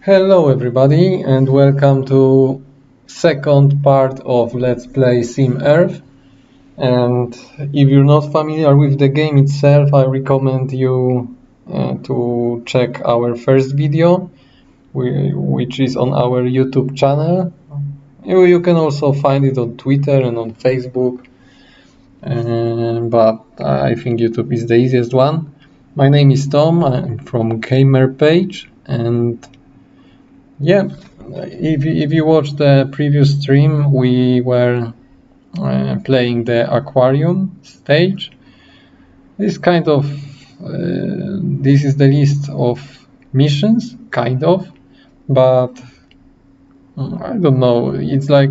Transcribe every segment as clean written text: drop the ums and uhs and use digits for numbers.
Hello everybody and welcome to second part of Let's Play SimEarth. And if you're not familiar with the game itself, I recommend you to check our first video, which is on our YouTube channel. You can also find it on Twitter and on Facebook, but I think YouTube is the easiest one. My name is Tom, I'm from GamerPage, and yeah, if you watched the previous stream, we were playing the aquarium stage. This kind of this is the list of missions, kind of, but I don't know. It's like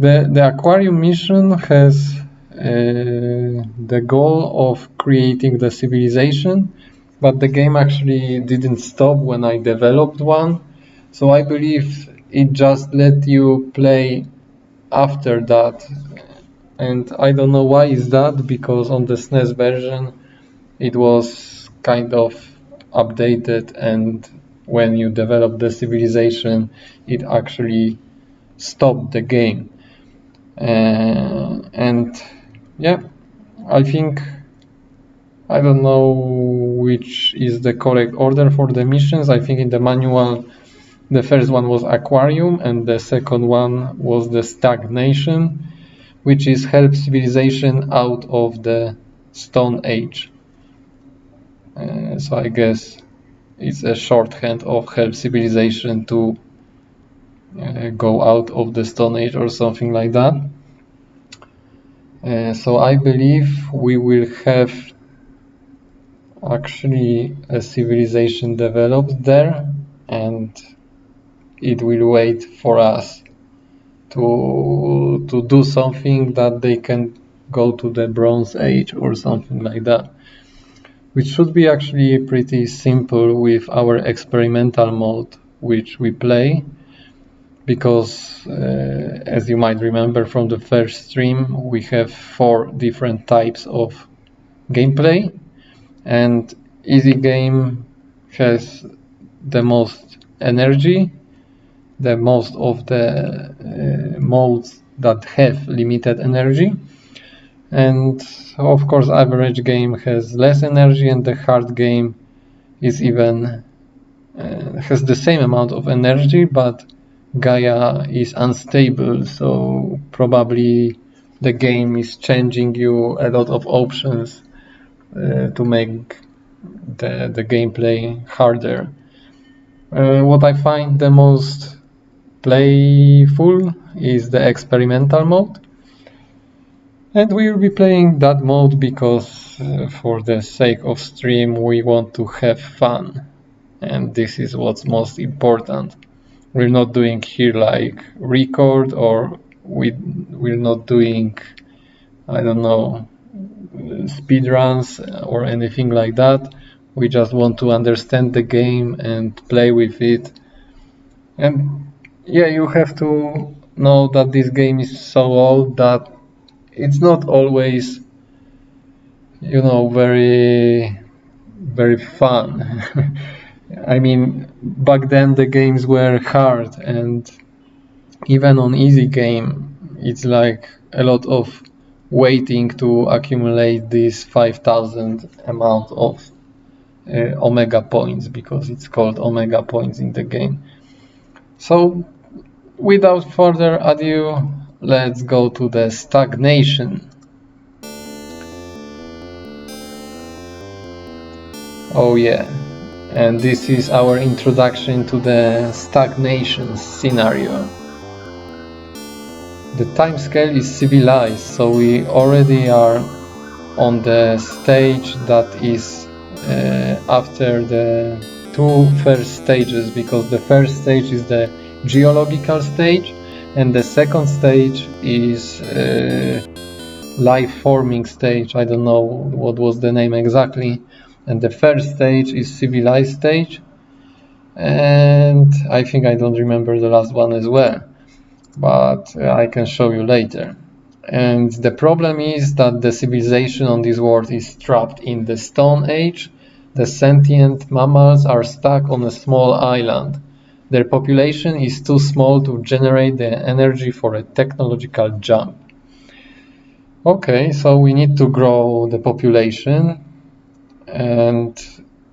the aquarium mission has the goal of creating the civilization, but the game actually didn't stop when I developed one. So I believe it just let you play after that, and I don't know why is that, because on the SNES version it was kind of updated, and when you develop the civilization it actually stopped the game. And yeah, I think I don't know which is the correct order for the missions. I think in the manual the first one was Aquarium and the second one was the Stag Nation, which is help civilization out of the Stone Age. So I guess it's a shorthand of help civilization to go out of the Stone Age or something like that. So I believe we will have actually a civilization developed there, and it will wait for us to do something that they can go to the Bronze Age or something like that, which should be actually pretty simple with our experimental mode which we play, because as you might remember from the first stream, we have 4 different types of gameplay, and easy game has the most energy, the most of the modes that have limited energy, and of course average game has less energy, and the hard game is even has the same amount of energy, but Gaia is unstable, so probably the game is changing you a lot of options to make the gameplay harder. What I find the most playful is the experimental mode, and we will be playing that mode because for the sake of stream we want to have fun, and this is what's most important. We're not doing here like record, or we're not doing, I don't know, speedruns or anything like that. We just want to understand the game and play with it. And yeah, you have to know that this game is so old that it's not always, you know, very fun. I mean, back then the games were hard, and even on easy game it's like a lot of waiting to accumulate this 5,000 amount of omega points, because it's called omega points in the game. So without further ado, let's go to the Stag Nation. Oh yeah, and this is our introduction to the Stag Nation scenario. The time scale is civilized, so we already are on the stage that is after the 2 first stages, because the first stage is the geological stage and the second stage is life forming stage. I don't know what was the name exactly, and the first stage is civilized stage, and I think I don't remember the last one as well, but I can show you later. And the problem is that the civilization on this world is trapped in the Stone Age. The sentient mammals are stuck on a small island. Their population is too small to generate the energy for a technological jump. Okay, so we need to grow the population, and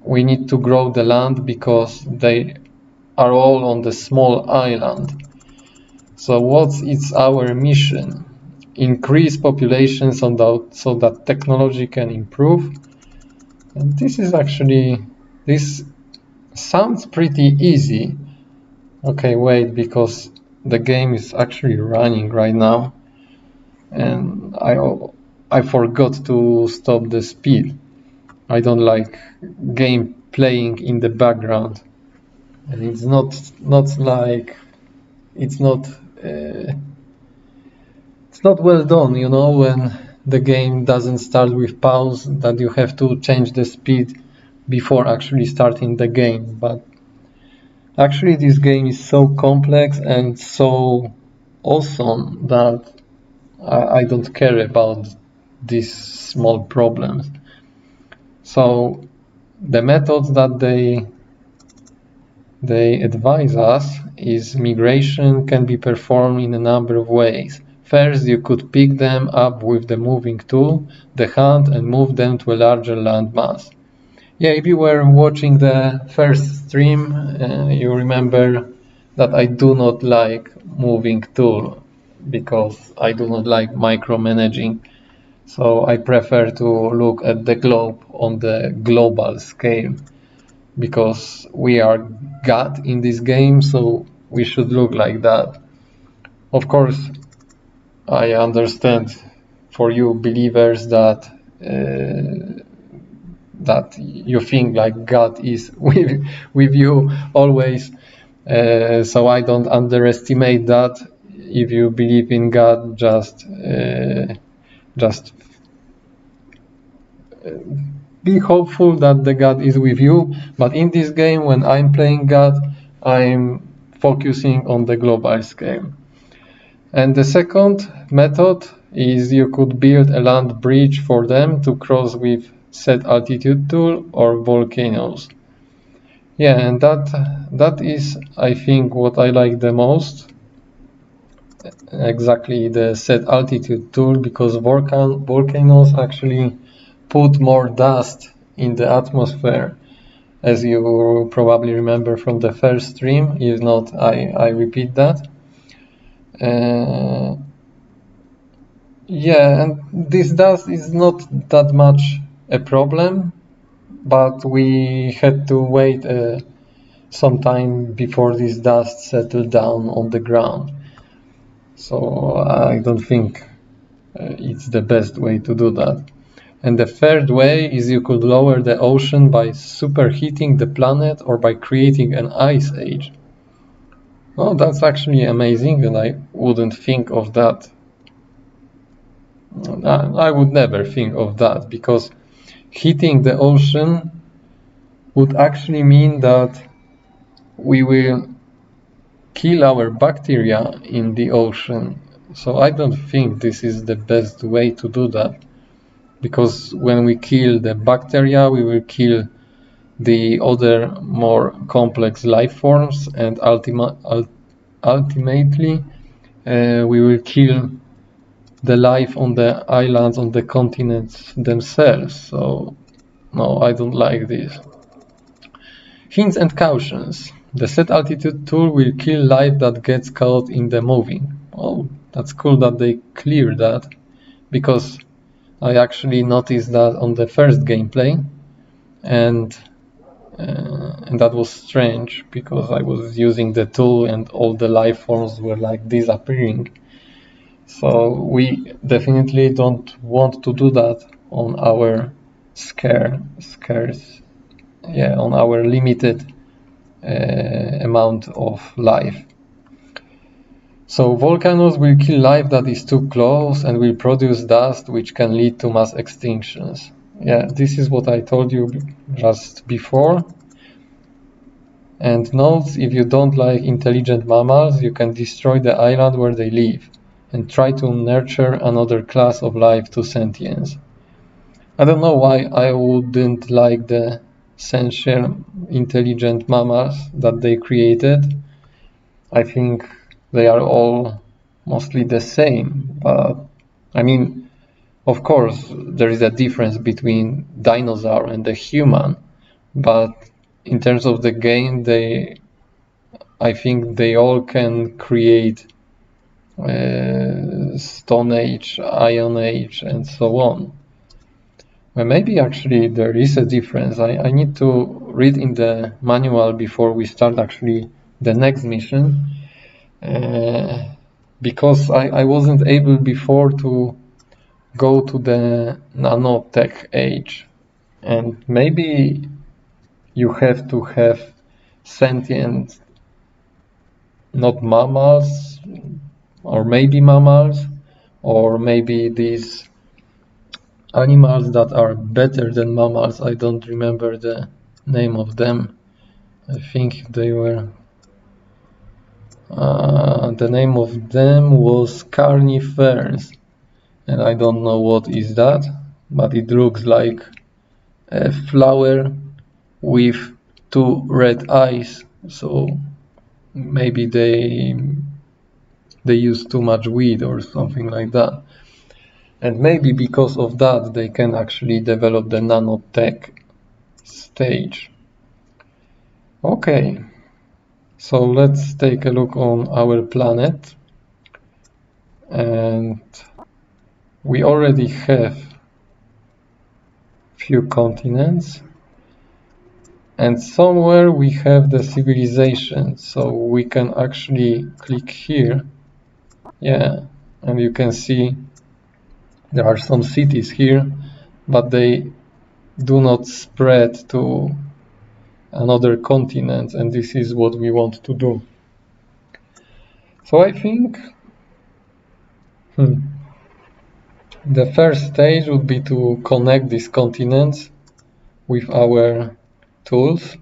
we need to grow the land because they are all on the small island. So what's our mission? Increase population so that technology can improve. And this sounds pretty easy. Okay, wait, because the game is actually running right now, and I forgot to stop the speed. I don't like game playing in the background, and it's not like it's not well done, you know, when the game doesn't start with pause, that you have to change the speed before actually starting the game. But actually this game is so complex and so awesome that I don't care about these small problems. So the methods that they advise us is migration can be performed in a number of ways. First, you could pick them up with the moving tool, the hand, and move them to a larger landmass. Yeah, if you were watching the first stream, you remember that I do not like moving tool because I do not like micromanaging. So I prefer to look at the globe on the global scale, because we are God in this game, so we should look like that. Of course, I understand for you believers that you think like God is with you always. So I don't underestimate that. If you believe in God, just be hopeful that the God is with you. But in this game, when I'm playing God, I'm focusing on the global scale. And the second method is you could build a land bridge for them to cross with set altitude tool or volcanoes. Yeah, and that is, I think, what I like the most. Exactly, the set altitude tool, because volcanoes actually put more dust in the atmosphere, as you probably remember from the first stream. If not, I repeat that. Yeah, and this dust is not that much a problem, but we had to wait some time before this dust settled down on the ground. So I don't think it's the best way to do that. And the third way is you could lower the ocean by superheating the planet or by creating an ice age. Oh, that's actually amazing, and I wouldn't think of that. I would never think of that, because heating the ocean would actually mean that we will kill our bacteria in the ocean. So I don't think this is the best way to do that, because when we kill the bacteria, we will kill the other more complex life forms, and ultimately we will kill the life on the islands, on the continents themselves. So no, I don't like this. Hints and cautions. The set altitude tool will kill life that gets caught in the moving. Oh, that's cool that they clear that, because I actually noticed that on the first gameplay, and that was strange, because I was using the tool and all the life forms were like disappearing. So we definitely don't want to do that on our on our limited amount of life. So volcanoes will kill life that is too close and will produce dust, which can lead to mass extinctions. Yeah, this is what I told you just before. And note, if you don't like intelligent mammals, you can destroy the island where they live and try to nurture another class of life to sentience. I don't know why I wouldn't like the sentient intelligent mammals that they created. I think they are all mostly the same, but I mean, of course, there is a difference between dinosaur and the human, but in terms of the game, I think they all can create Stone Age, Iron Age, and so on. Well, maybe actually there is a difference. I need to read in the manual before we start actually the next mission, because I wasn't able before to go to the nano-tech age, and maybe you have to have sentient, not mammals, or maybe mammals, or maybe these animals that are better than mammals. I don't remember the name of them. I think they were the name of them was carnivores, and I don't know what is that, but it looks like a flower with two red eyes, so maybe they use too much weed or something like that. And maybe because of that they can actually develop the nanotech stage. Okay, so let's take a look on our planet, and we already have few continents, and somewhere we have the civilization, so we can actually click here. Yeah, and you can see there are some cities here, but they do not spread to another continent, and this is what we want to do. So I think the first stage would be to connect these continents with our tools.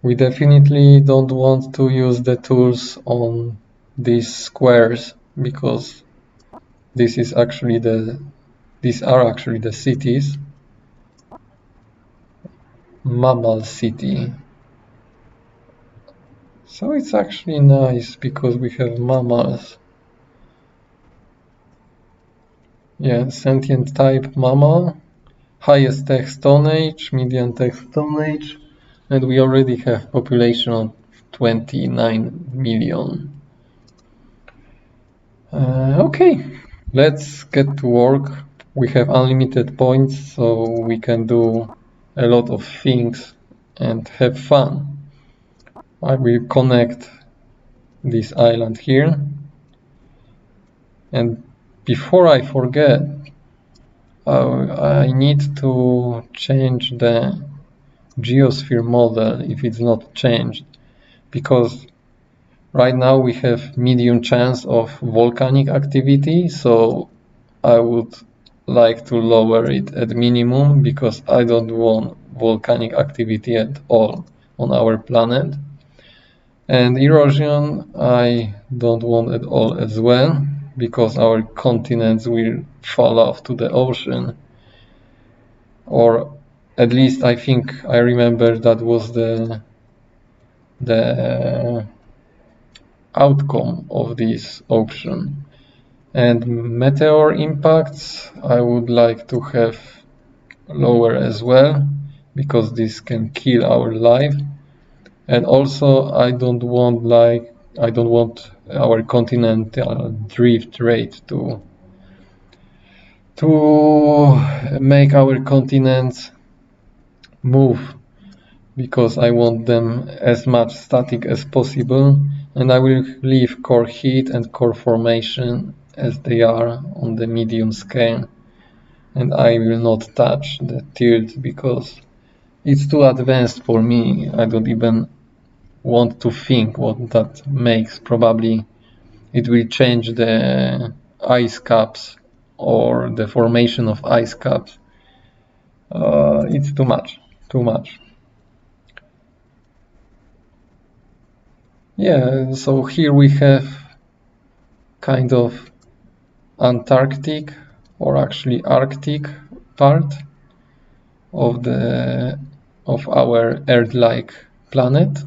We definitely don't want to use the tools on these squares, because these are actually the cities. Mammal City. So it's actually nice because we have mammals. Yeah, sentient type mammal, highest tech Stone Age, medium tech Stone Age, and we already have population of 29 million. Okay, let's get to work. We have unlimited points, so we can do a lot of things and have fun. I will connect this island here, and before I forget, I need to change the geosphere model if it's not changed, because right now we have medium chance of volcanic activity, so I would like to lower it at minimum, because I don't want volcanic activity at all on our planet. And erosion I don't want at all as well, because our continents will fall off to the ocean, or at least I think I remember that was the outcome of this option. And meteor impacts I would like to have lower as well, because this can kill our life. And also I don't want our continental drift rate to make our continents move, because I want them as much static as possible, and I will leave core heat and core formation as they are on the medium scale, and I will not touch the tilt because it's too advanced for me. I don't even want to think what that makes. Probably it will change the ice caps or the formation of ice caps. It's too much. Yeah, so here we have kind of Antarctic, or actually Arctic part of our Earth-like planet.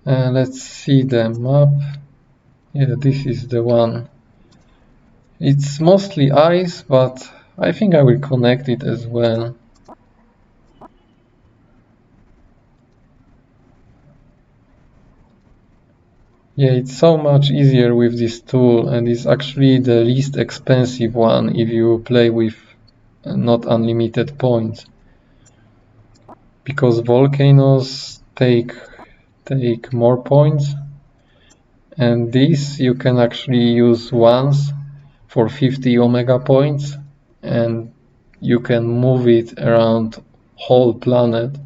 Let's see the map. Yeah, this is the one. It's mostly ice, but I think I will connect it as well. Yeah, it's so much easier with this tool, and it's actually the least expensive one if you play with not unlimited points. Because volcanoes take more points, and this you can actually use once for 50 omega points, and you can move it around whole planet,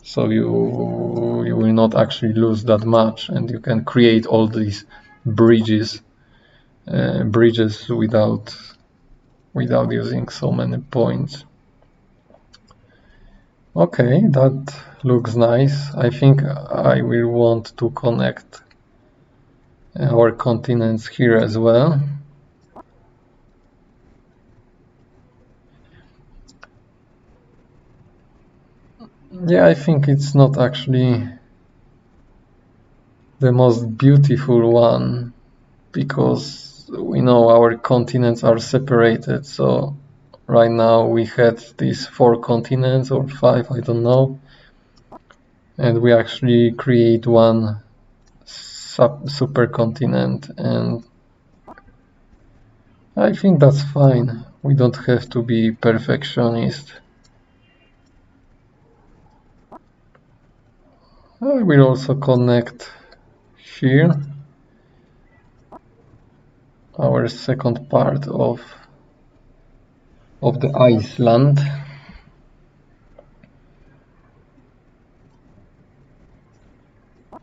so you will not actually lose that much, and you can create all these bridges without using so many points. Okay, that looks nice. I think I will want to connect our continents here as well. Yeah, I think it's not actually the most beautiful one, because we know our continents are separated. So right now we had these 4 continents or 5, I don't know, and we actually create one supercontinent, and I think that's fine. We don't have to be perfectionist. I will also connect here our second part of the Iceland.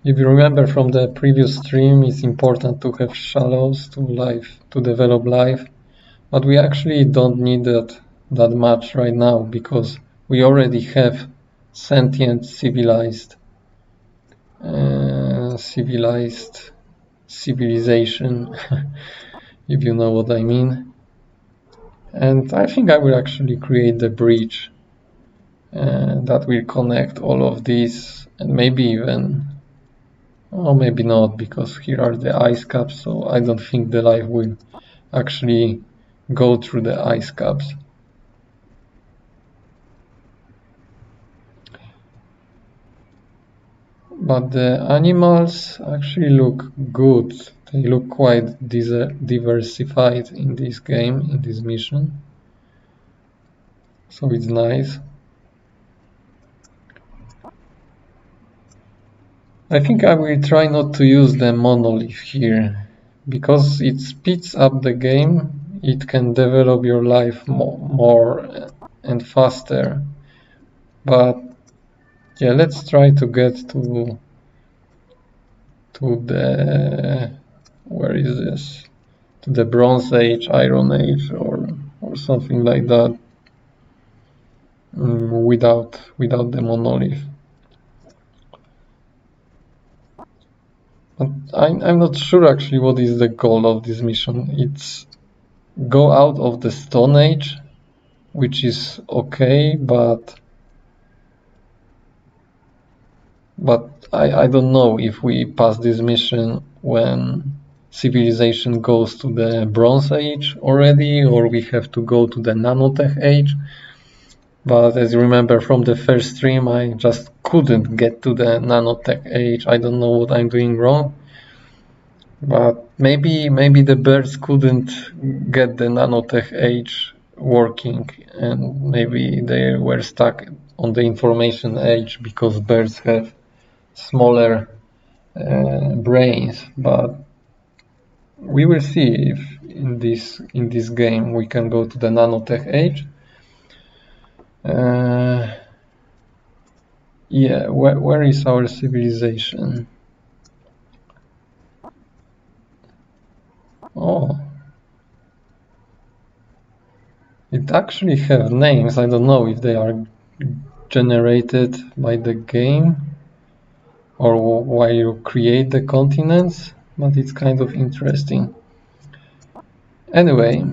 If you remember from the previous stream, it's important to have shallows to develop life, but we actually don't need that much right now, because we already have sentient civilization, if you know what I mean. And I think I will actually create the bridge that will connect all of these, and maybe even, or maybe not, because here are the ice caps, so I don't think the life will actually go through the ice caps. But the animals actually look good. They look quite diversified in this game, in this mission. So it's nice. I think I will try not to use the monolith here, because it speeds up the game. It can develop your life more and faster. But yeah, let's try to get to the, where is this? To the Bronze Age, Iron Age, or something like that, without the monolith. But I'm not sure actually what is the goal of this mission. It's go out of the Stone Age, which is okay, but I don't know if we pass this mission when civilization goes to the Bronze Age already, or we have to go to the nano-tech age. But as you remember from the first stream, I just couldn't get to the nano-tech age. I don't know what I'm doing wrong, but maybe the birds couldn't get the nano-tech age working, and maybe they were stuck on the information age because birds have smaller brains. But we will see if in this game we can go to the nano-tech age. Yeah, where is our civilization? Oh, it actually have names. I don't know if they are generated by the game or while you create the continents, but it's kind of interesting. Anyway,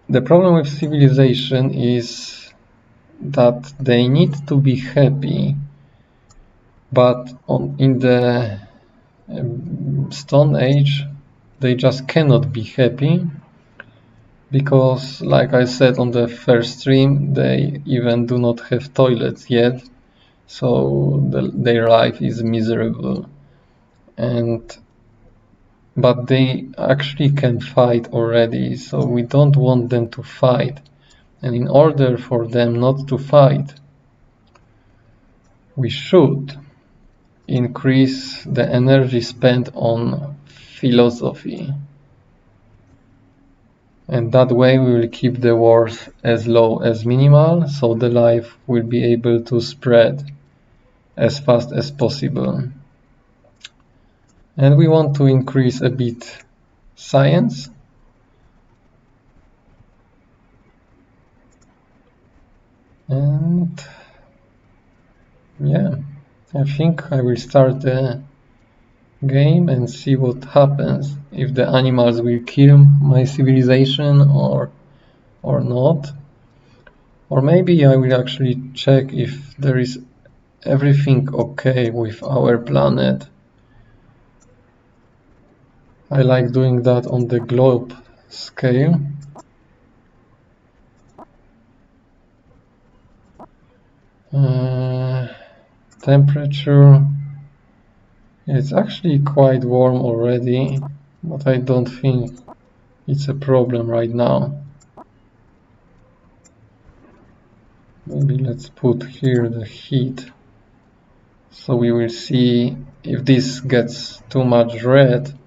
the problem with civilization is that they need to be happy, but in the Stone Age, they just cannot be happy, because like I said on the first stream, they even do not have toilets yet, so their life is miserable. But they actually can fight already, so we don't want them to fight. And in order for them not to fight, we should increase the energy spent on philosophy. And that way we will keep the wars as low as minimal, so the life will be able to spread as fast as possible. And we want to increase a bit science. And yeah, I think I will start the game and see what happens, if the animals will kill my civilization or not. Or maybe I will actually check if there is everything okay with our planet. I like doing that on the globe scale. Temperature, it's actually quite warm already, but I don't think it's a problem right now. Maybe let's put here the heat, so we will see if this gets too much red,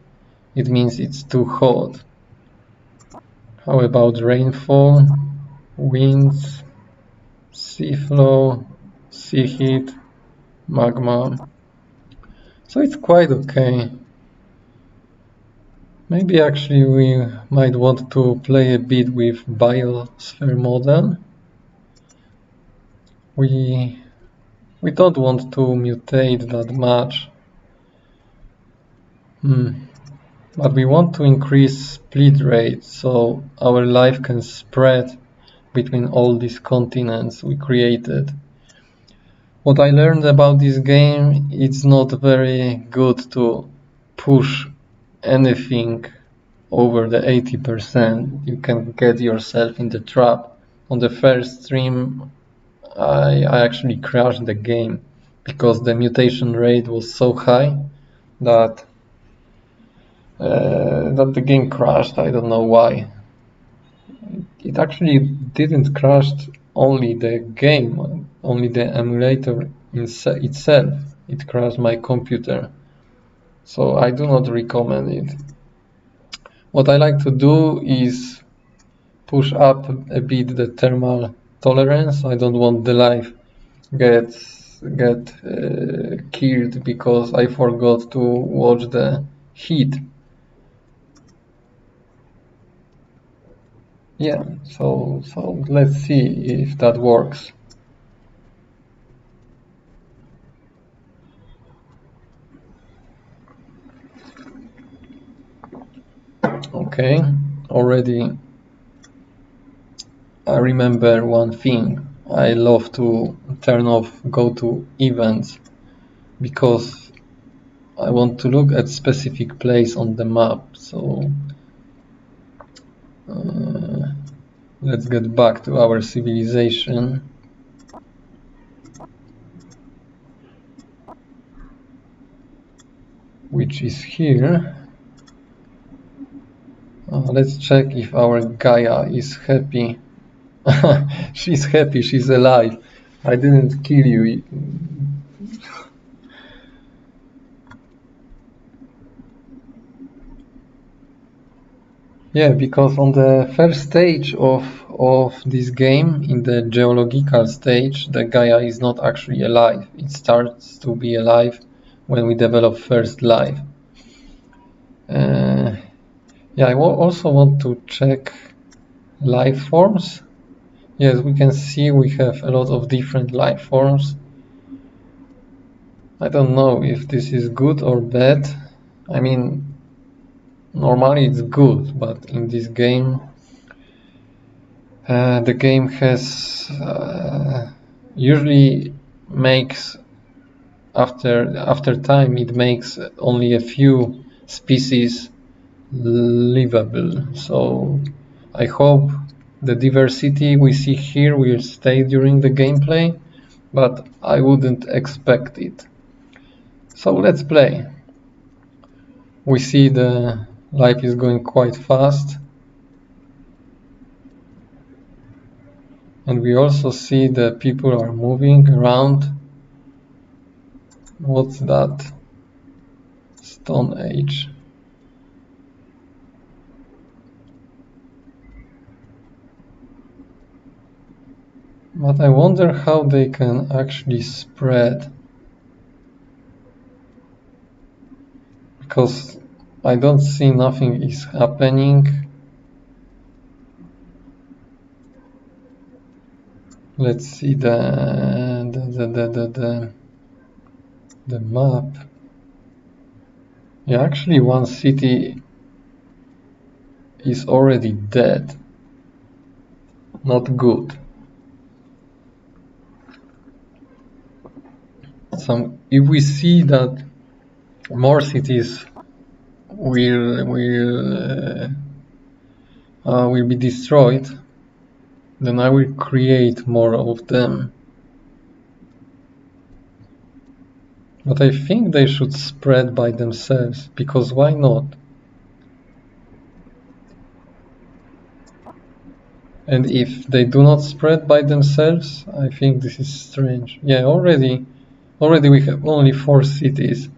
it means it's too hot. How about rainfall, winds, sea flow, sea heat, magma? So it's quite okay. Maybe actually we might want to play a bit with biosphere model. We don't want to mutate that much. But we want to increase split rate, so our life can spread between all these continents we created. What I learned about this game, it's not very good to push anything over the 80%. You can get yourself in the trap. On the first stream, I actually crashed the game because the mutation rate was so high that the game crashed. I don't know why. It actually didn't crash only the game, only the emulator itself. It crashed my computer. So I do not recommend it. What I like to do is push up a bit the thermal tolerance. I don't want the life get killed because I forgot to watch the heat. Yeah, so let's see if that works. Okay, already I remember one thing. I love to turn off go to events because I want to look at specific place on the map. So let's get back to our civilization. Which is here. Let's check if our Gaia is happy. She's happy, she's alive. I didn't kill you. Yeah, because on the first stage of this game, in the geological stage, the Gaia is not actually alive. It starts to be alive when we develop first life. Yeah, I also want to check life forms. Yes, we can see we have a lot of different life forms. I don't know if this is good or bad. I mean, normally it's good, but in this game, the game has usually makes after time it makes only a few species livable. So I hope the diversity we see here will stay during the gameplay, but I wouldn't expect it. So let's play. We see the life is going quite fast. And we also see that people are moving around. What's that? Stone Age. But I wonder how they can actually spread. Because I don't see nothing is happening. Let's see the map. Yeah, actually one city is already dead. Not good. If we see that more cities will be destroyed, then I will create more of them. But I think they should spread by themselves, because why not? And if they do not spread by themselves, I think this is strange. Yeah, already we have only 4 cities.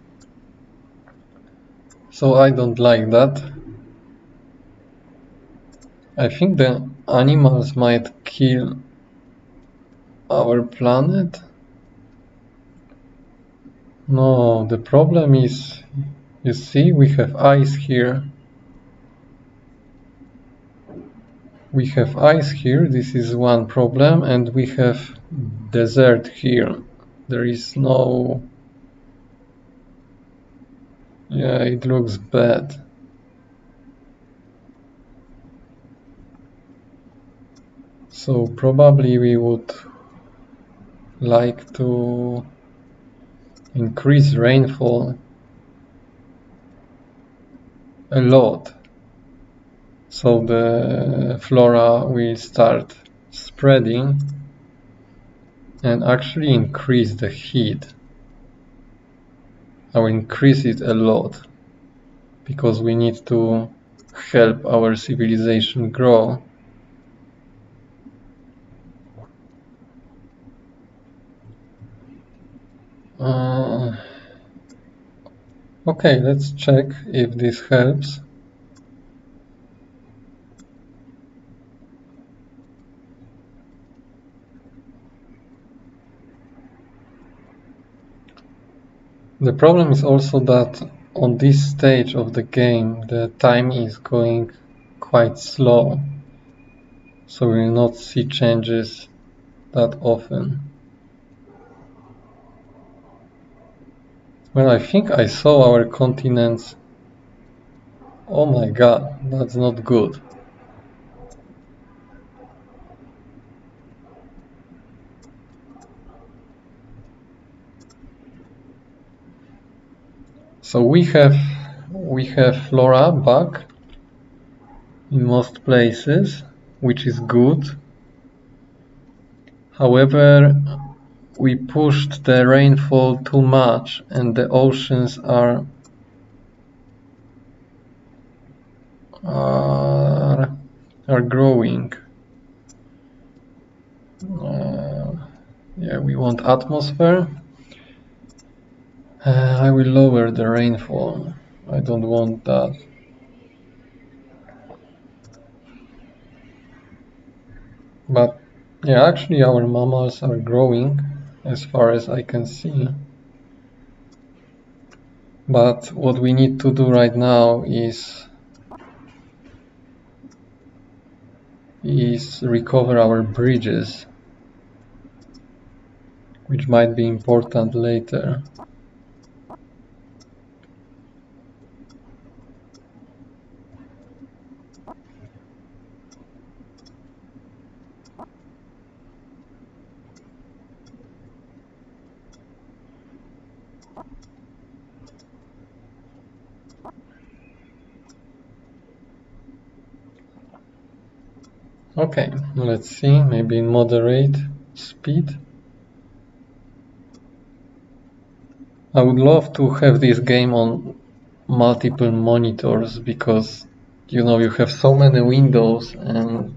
So I don't like that. I think the animals might kill our planet. No, the problem is, you see, we have ice here. We have ice here, this is one problem, and we have desert here. There is no... Yeah, it looks bad. So probably we would like to increase rainfall a lot, so the flora will start spreading and actually increase the heat. I will increase it a lot because we need to help our civilization grow. Okay, let's check if this helps. The problem is also that on this stage of the game the time is going quite slow, so we will not see changes that often. Well, I think I saw our continents. Oh my god, that's not good. So we have flora back in most places, which is good. However, we pushed the rainfall too much and the oceans are growing. Yeah, we want atmosphere. I will lower the rainfall. I don't want that. But yeah, actually our mammals are growing as far as I can see. But what we need to do right now is recover our bridges, which might be important later. Okay, let's see, maybe in moderate speed. I would love to have this game on multiple monitors because you know you have so many windows and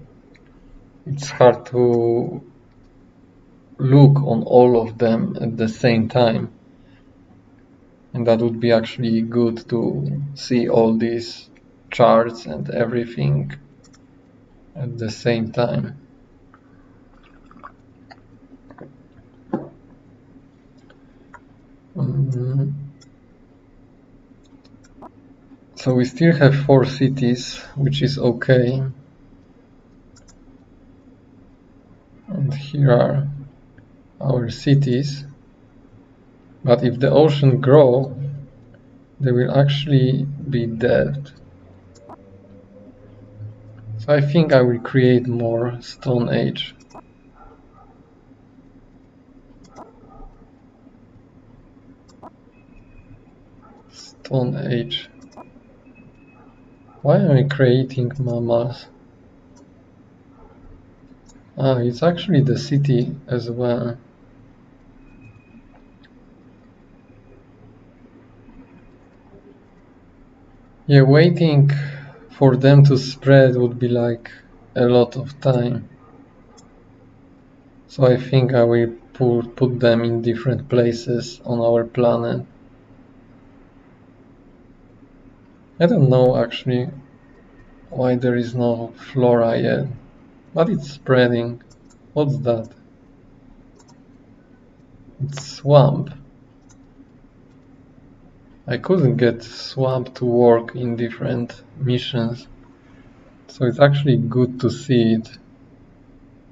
it's hard to look on all of them at the same time, and that would be actually good to see all these charts and everything at the same time. So we still have 4 cities, which is okay. And here are our cities. But if the ocean grow, they will actually be dead. So I think I will create more Stone Age. Stone Age. Why am I creating mammals? Ah, it's actually the city as well. Yeah, waiting for them to spread would be like a lot of time. So I think I will put them in different places on our planet. I don't know actually why there is no flora yet, but it's spreading. What's that? It's swamp. I couldn't get swamp to work in different missions, so it's actually good to see it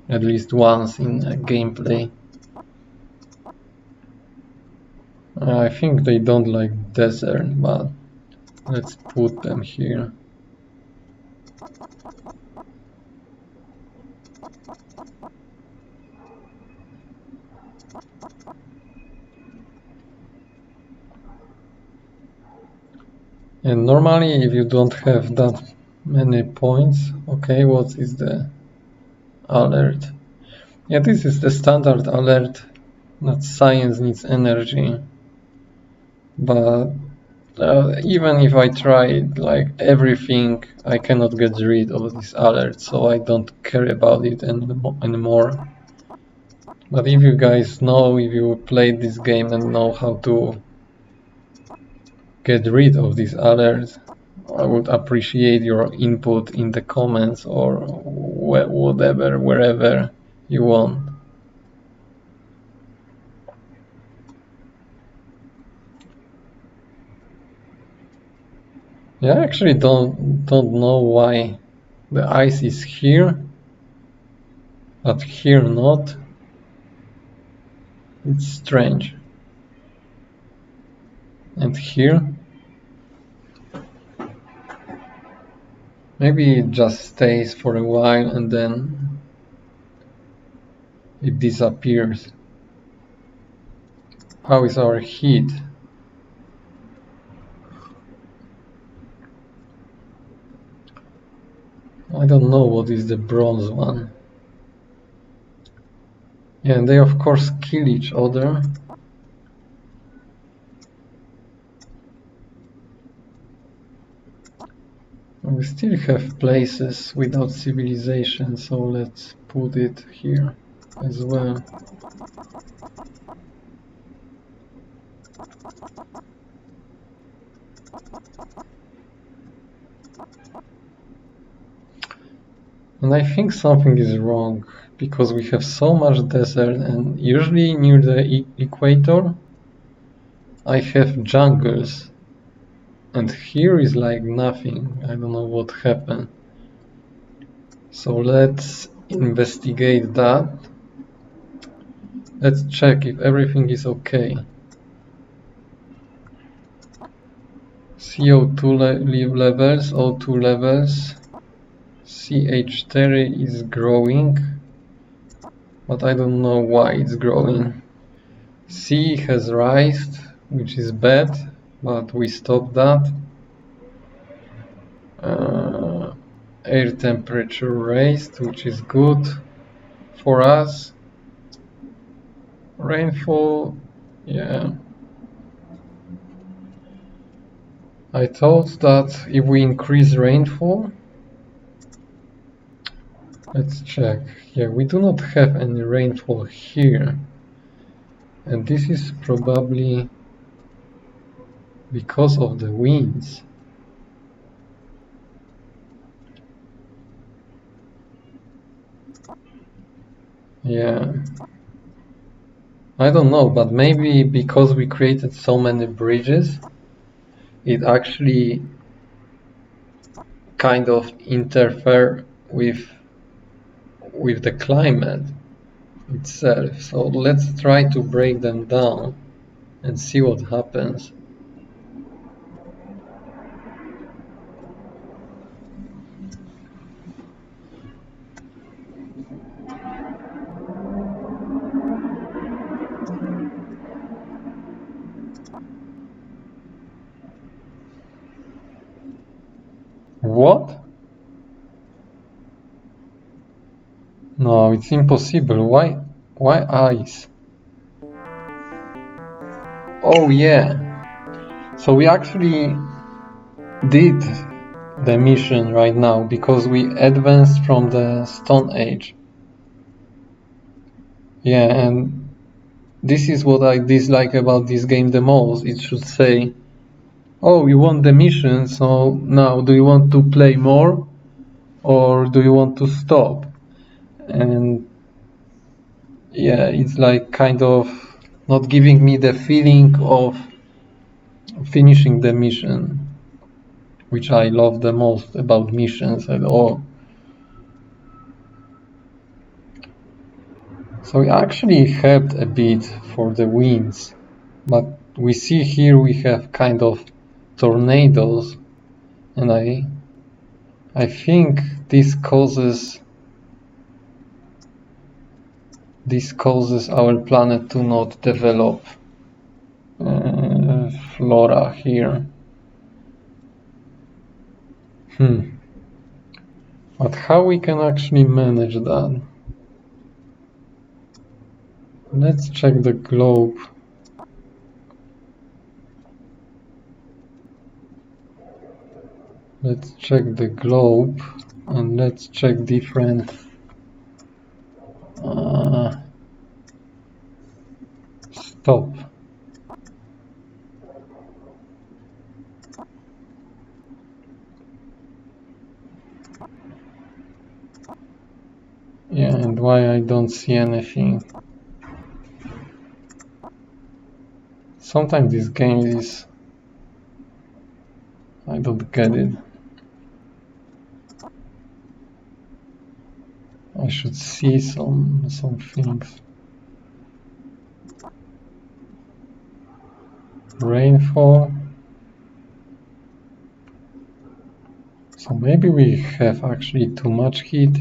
at least once in a gameplay. I think they don't like desert, but let's put them here. And normally if you don't have that many points, okay, what is the alert? Yeah, this is the standard alert that science needs energy. But even if I try like everything, I cannot get rid of this alert, so I don't care about it anymore. But if you guys know, if you played this game and know how to get rid of this alert, I would appreciate your input in the comments or whatever, wherever you want. Yeah, I actually don't know why the ice is here, but here not. It's strange. And here, maybe it just stays for a while and then it disappears. How is our heat? I don't know what is the bronze one. Yeah, and they of course kill each other. We still have places without civilization, so let's put it here as well. And I think something is wrong, because we have so much desert, and usually near the equator I have jungles, and here is like nothing. I don't know what happened. So let's investigate that. Let's check if everything is okay. CO2 levels, O2 levels, CH30 is growing, but I don't know why it's growing. C has raised, which is bad, but we stopped that. air temperature raised, which is good for us. Rainfall, yeah. I thought that if we increase rainfall, let's check. Yeah, we do not have any rainfall here. And this is probably because of the winds. Yeah. I don't know, but maybe because we created so many bridges, it actually kind of interfere with the climate itself. So let's try to break them down and see what happens. What? No, it's impossible. Why ice? Oh yeah. So we actually did the mission right now because we advanced from the Stone Age. Yeah, and this is what I dislike about this game the most. It should say, oh, you want the mission, so now do you want to play more or do you want to stop? And yeah, it's like kind of not giving me the feeling of finishing the mission, which I love the most about missions at all. So we actually helped a bit for the winds, but we see here we have kind of tornadoes, and I think this causes our planet to not develop flora here. But how we can actually manage that? Let's check the globe. Let's check the globe and let's check different stop. Yeah, and why I don't see anything. Sometimes this game is... I don't get it. I should see some things. Rainfall. So maybe we have actually too much heat.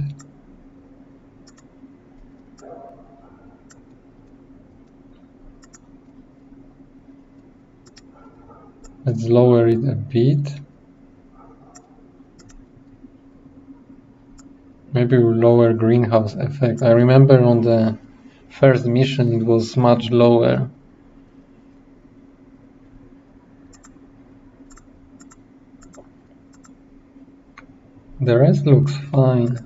Let's lower it a bit. Maybe we'll lower greenhouse effect. I remember on the first mission it was much lower. The rest looks fine.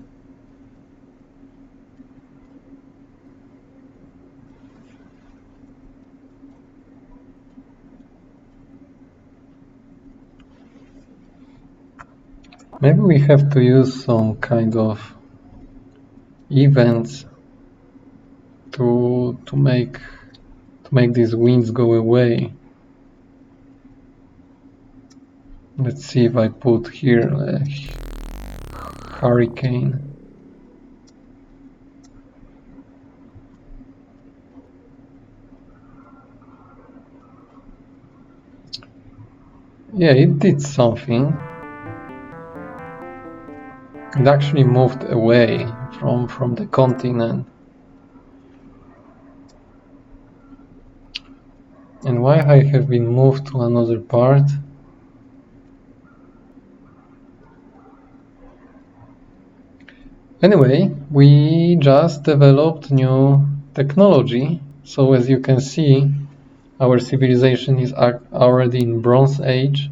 Maybe we have to use some kind of events to make these winds go away. Let's see if I put here a hurricane. Yeah, it did something. It actually moved away from the continent. And why I have been moved to another part? Anyway, we just developed new technology. So as you can see, our civilization is already in Bronze Age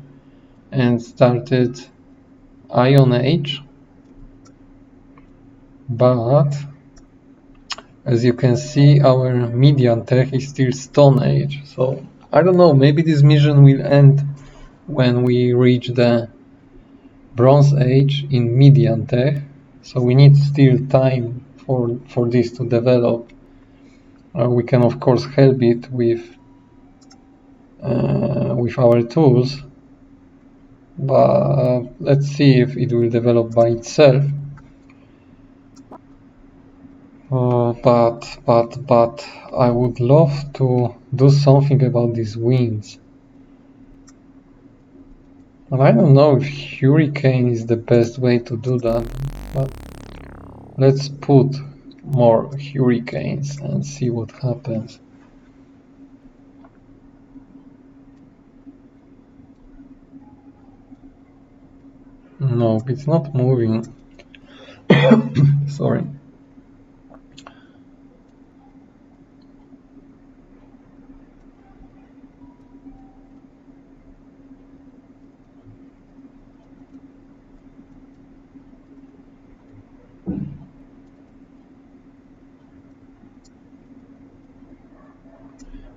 and started Iron Age. But as you can see, our median tech is still Stone Age. So I don't know, maybe this mission will end when we reach the Bronze Age in median tech. So we need still time for this to develop. We can of course help it with our tools, but let's see if it will develop by itself. But I would love to do something about these winds. And I don't know if hurricane is the best way to do that, but let's put more hurricanes and see what happens. No, it's not moving. Sorry.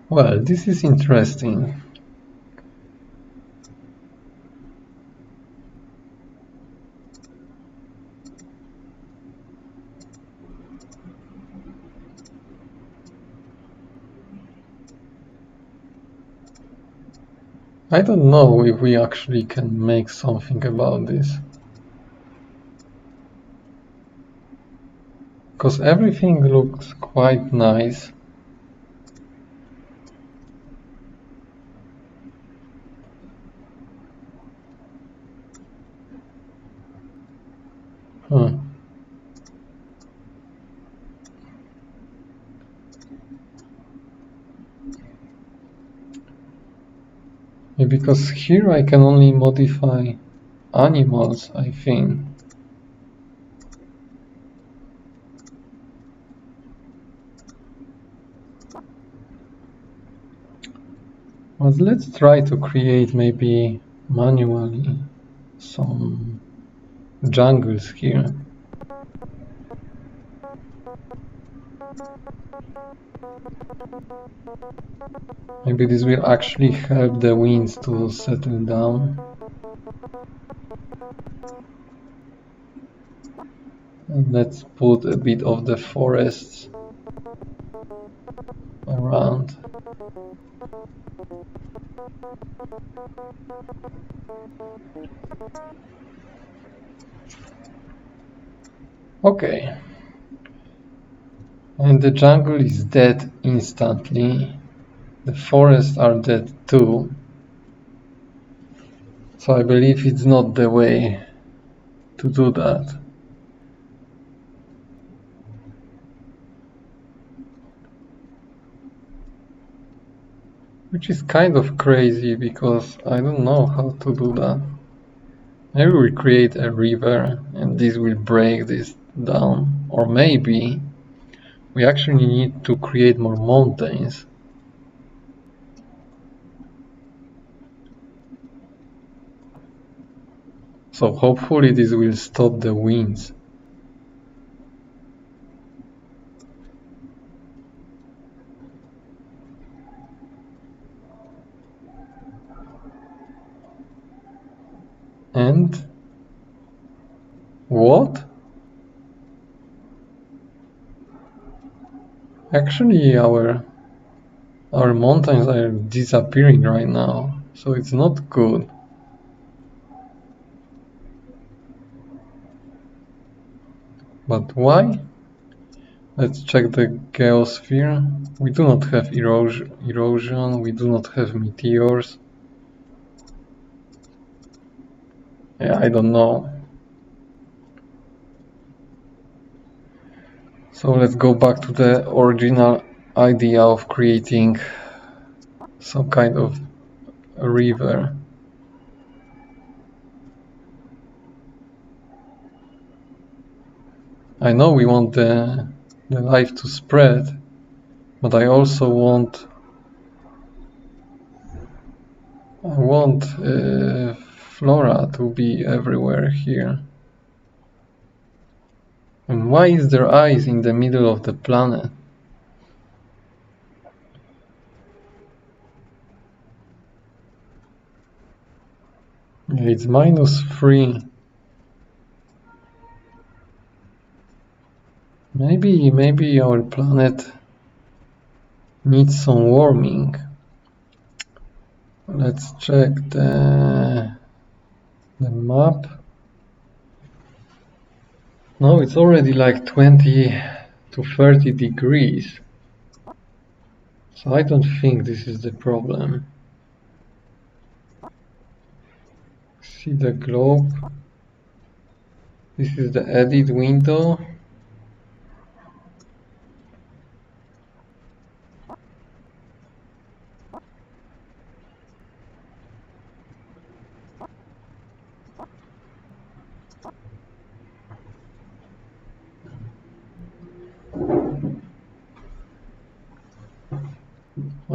Well, this is interesting. I don't know if we actually can make something about this. Because everything looks quite nice. Because here I can only modify animals, I think. But let's try to create maybe manually some jungles here. Maybe this will actually help the winds to settle down. And let's put a bit of the forests around. Okay. And the jungle is dead instantly. The forests are dead too. So I believe it's not the way to do that. Which is kind of crazy because I don't know how to do that. Maybe we create a river and this will break this down. Or maybe we actually need to create more mountains. So hopefully this will stop the winds. And what? Actually our mountains are disappearing right now, so it's not good. But why? Let's check the geosphere. We do not have erosion, we do not have meteors. Yeah, I don't know. So let's go back to the original idea of creating some kind of a river. I know we want the life to spread, but I also want flora to be everywhere here. And why is there ice in the middle of the planet? It's -3. Maybe our planet needs some warming. Let's check the map. No, it's already like 20 to 30 degrees. So I don't think this is the problem. See the globe. This is the edit window.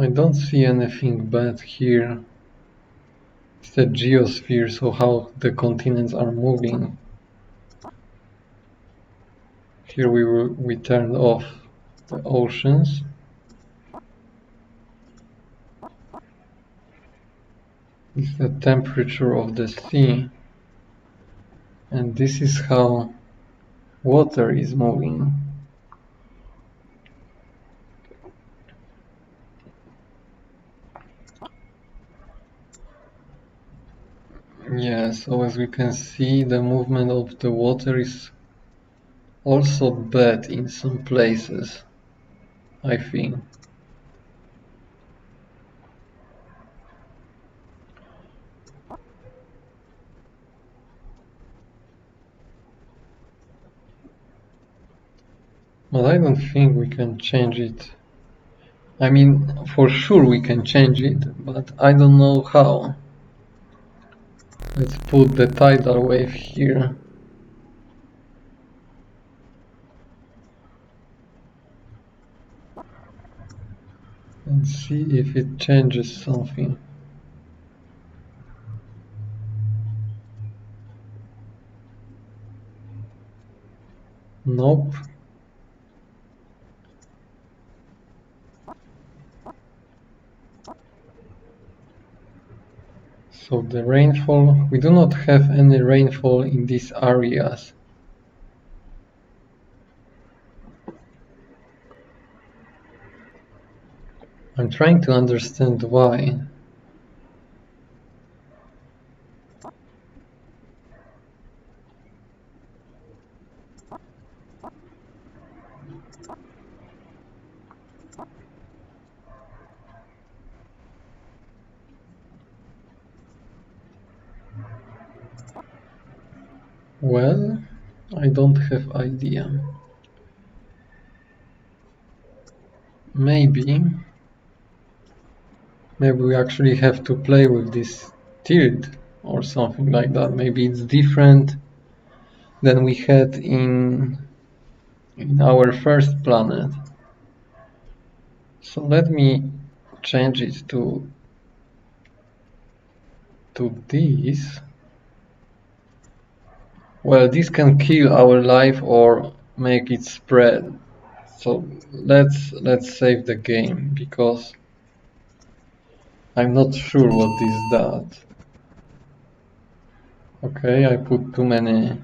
I don't see anything bad here. It's the geosphere, so how the continents are moving. Here we turned off the oceans. This is the temperature of the sea. And this is how water is moving. Yeah, so as we can see, the movement of the water is also bad in some places, I think. But I don't think we can change it. I mean, for sure we can change it, but I don't know how. Let's put the tidal wave here. And see if it changes something. Nope. So the rainfall, we do not have any rainfall in these areas. I'm trying to understand why. Well, I don't have idea. Maybe we actually have to play with this tilt or something like that. Maybe it's different than we had in our first planet. So let me change it to this. Well, this can kill our life or make it spread. So let's save the game because I'm not sure what this does. Okay, I put too many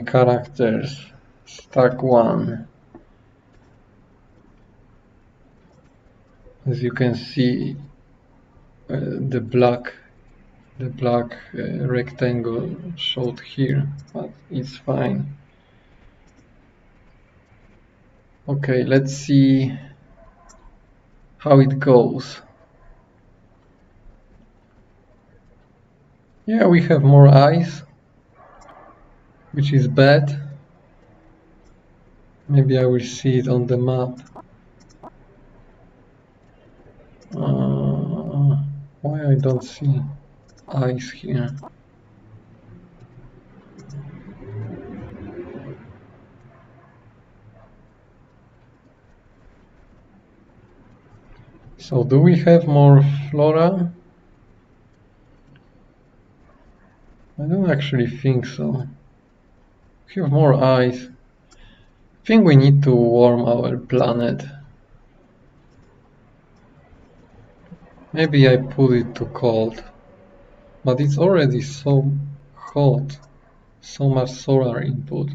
characters. Stack 1. As you can see, the black rectangle showed here, but it's fine. Okay, let's see how it goes. Yeah, we have more eyes, which is bad. Maybe I will see it on the map. Why I don't see eyes here? So do we have more flora? I don't actually think so. We have more ice. I think we need to warm our planet. Maybe I put it too cold. But it's already so hot. So much solar input.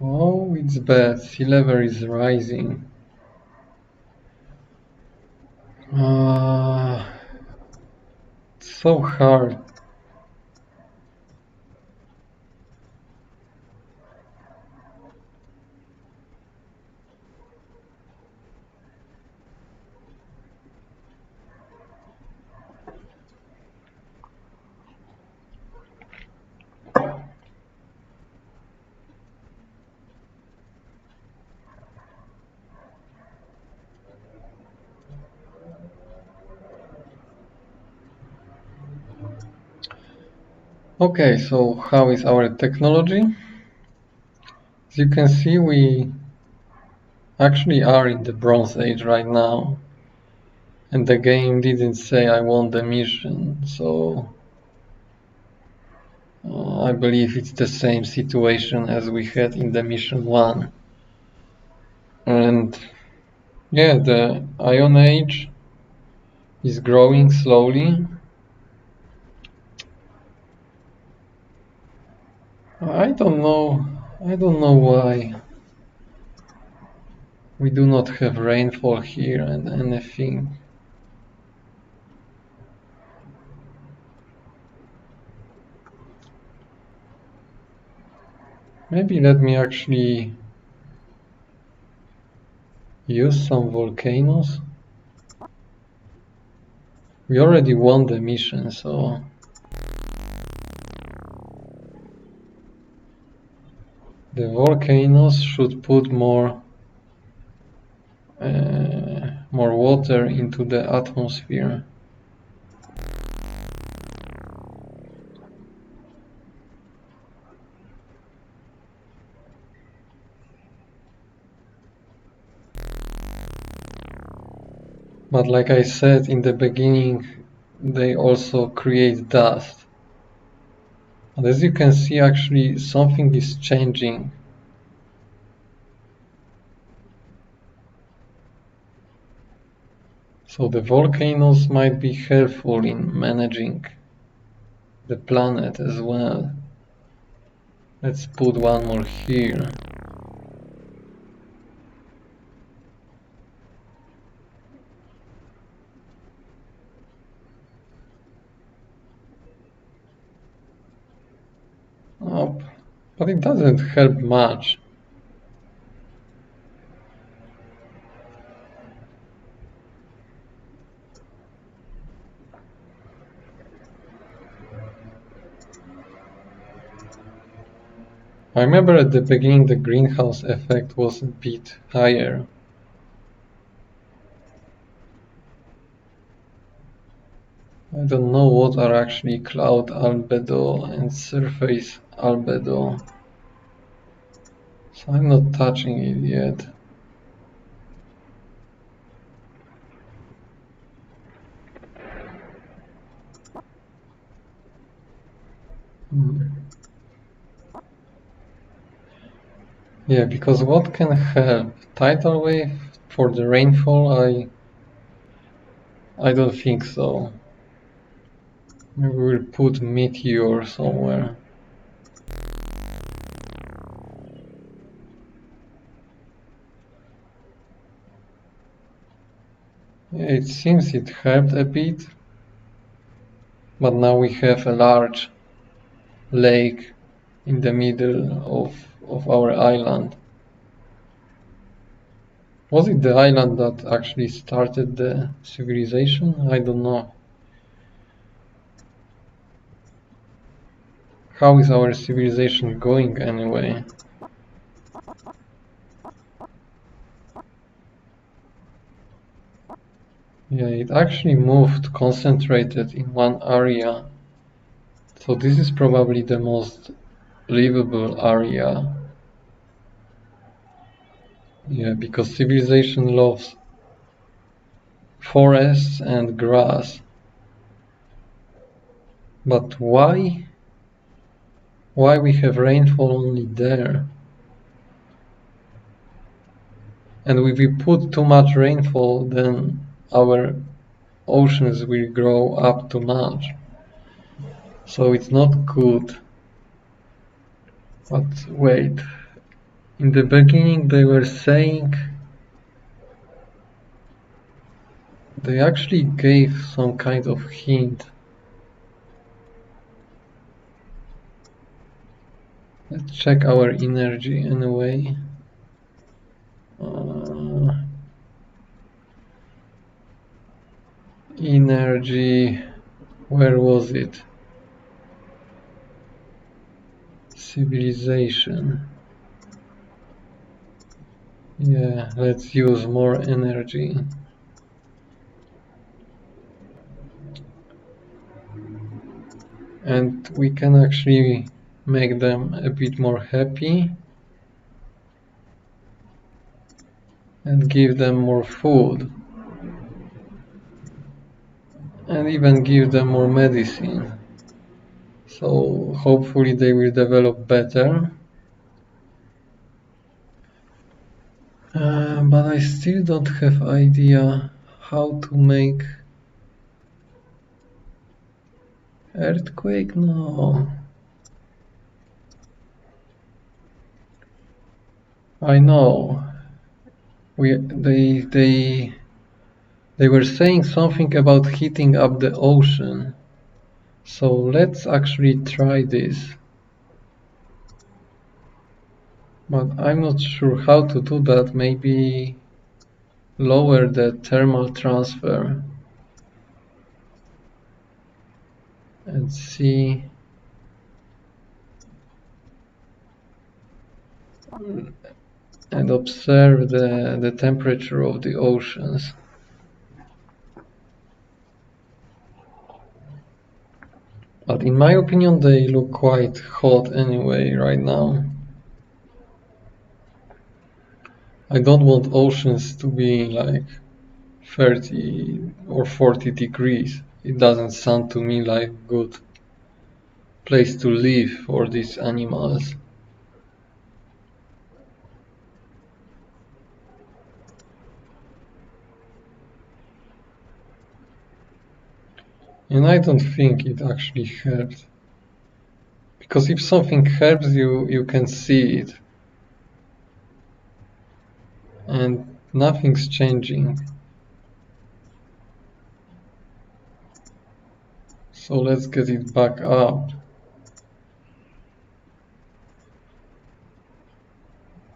Oh, it's bad. Sea level is rising. It's so hard. Okay, so how is our technology? As you can see, we actually are in the Bronze Age right now. And the game didn't say I won the mission, so I believe it's the same situation as we had in the mission 1. And yeah, the Iron Age is growing slowly. I don't know why we do not have rainfall here and anything. Maybe let me actually use some volcanoes. We already won the mission, so the volcanoes should put more water into the atmosphere. But like I said in the beginning, they also create dust. And as you can see, actually something is changing. So the volcanoes might be helpful in managing the planet as well. Let's put one more here. Oh, but it doesn't help much. I remember at the beginning the greenhouse effect was a bit higher. I don't know what are actually cloud albedo and surface albedo, so I'm not touching it yet. Yeah, because what can help? Tidal wave for the rainfall? I don't think so. Maybe we'll put meteor somewhere. Yeah, it seems it helped a bit, but now we have a large lake in the middle of our island. Was it the island that actually started the civilization? I don't know. How is our civilization going anyway? Yeah, it actually moved concentrated in one area. So So this is probably the most livable area. Yeah, because civilization loves forests and grass. But why? Why we have rainfall only there? And if we put too much rainfall, then our oceans will grow up too much. So it's not good. But wait, in the beginning they were saying they actually gave some kind of hint. Let's check our energy anyway. Energy, where was it? Civilization. Yeah, let's use more energy. And we can actually make them a bit more happy and give them more food and even give them more medicine. So hopefully they will develop better. But I still don't have idea how to make earthquake. No, I know. They were saying something about heating up the ocean. So let's actually try this. But I'm not sure how to do that. Maybe lower the thermal transfer and see. And observe the temperature of the oceans. But in my opinion, they look quite hot anyway right now. I don't want oceans to be like 30 or 40 degrees. It doesn't sound to me like a good place to live for these animals. And I don't think it actually helps. Because if something helps you, you can see it. And nothing's changing. So let's get it back up.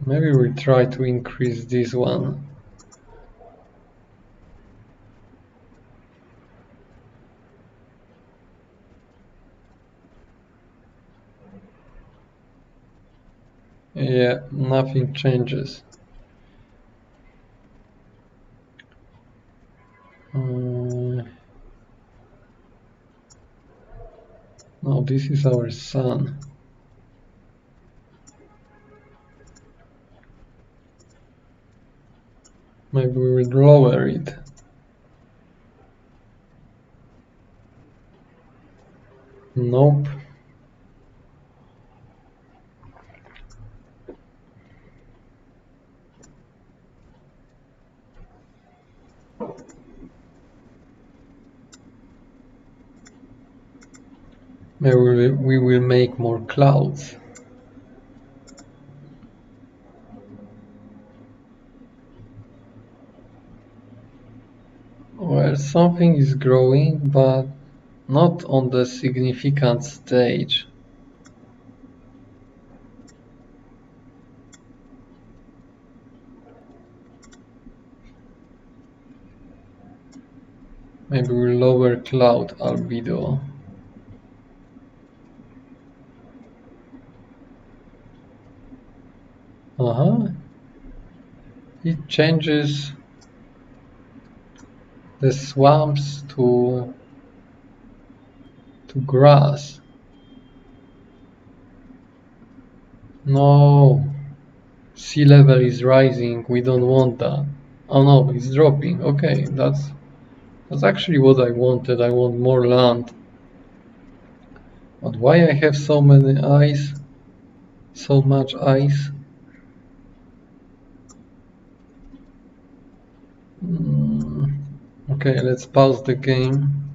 Maybe we'll try to increase this one. Yeah, nothing changes. No, this is our sun. Maybe we will lower it. Nope. Maybe we will make more clouds. Well, something is growing, but not on the significant stage. Maybe we'll lower cloud albedo. It changes the swamps to grass. No, sea level is rising. We don't want that. Oh no, it's dropping. Okay, that's actually what I wanted. I want more land. But why I have so many ice? So much ice? Okay, let's pause the game.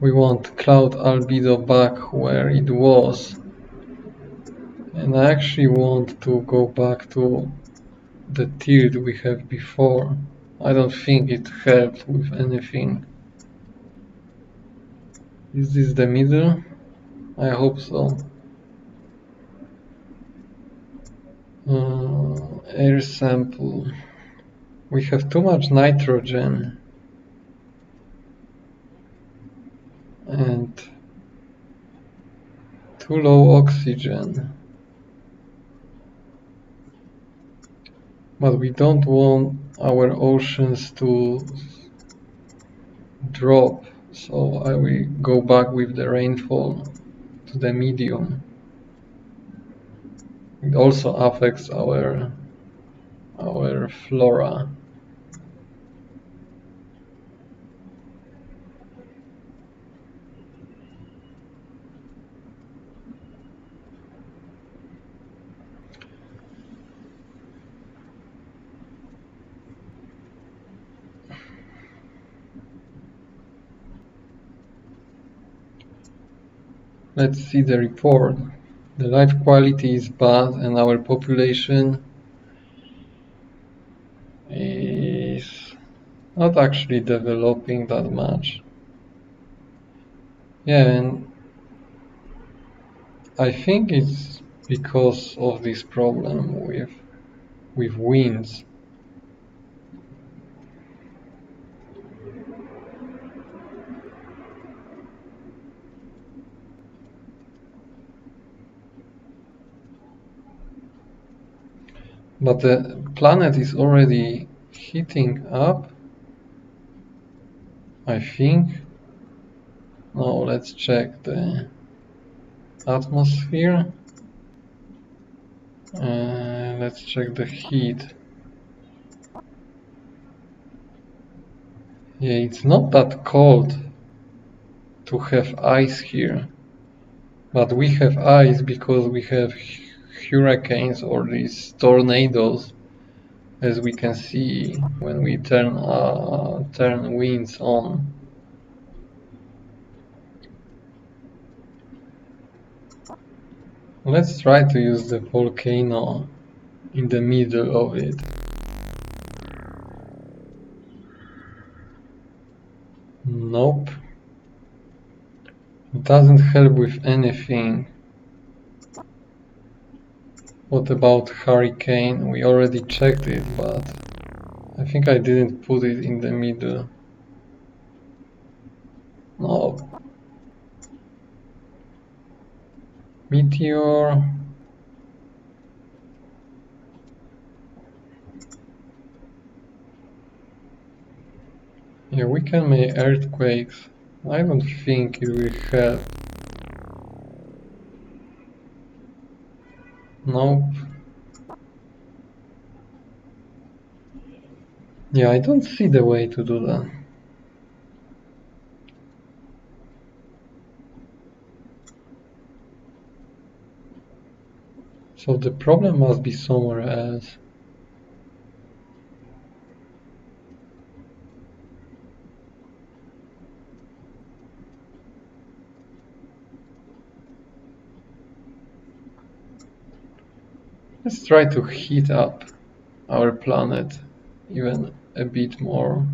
We want cloud albedo back where it was. And I actually want to go back to the tilt we had before. I don't think it helped with anything. Is this the middle? I hope so. Air sample. We have too much nitrogen and too low oxygen. But we don't want our oceans to drop, so I will go back with the rainfall to the medium. It also affects our flora. Let's see the report. The life quality is bad and our population is not actually developing that much. Yeah, and I think it's because of this problem with winds. But the planet is already heating up, I think. Now let's check the atmosphere. Let's check the heat. Yeah, it's not that cold to have ice here. But we have ice because we have hurricanes or these tornadoes, as we can see when we turn winds on. Let's try to use the volcano in the middle of it. Nope. It doesn't help with anything. What about hurricane? We already checked it, but I think I didn't put it in the middle. No. Meteor. Yeah, we can make earthquakes. I don't think it will help. Nope. Yeah, I don't see the way to do that. So the problem must be somewhere else. Let's try to heat up our planet even a bit more.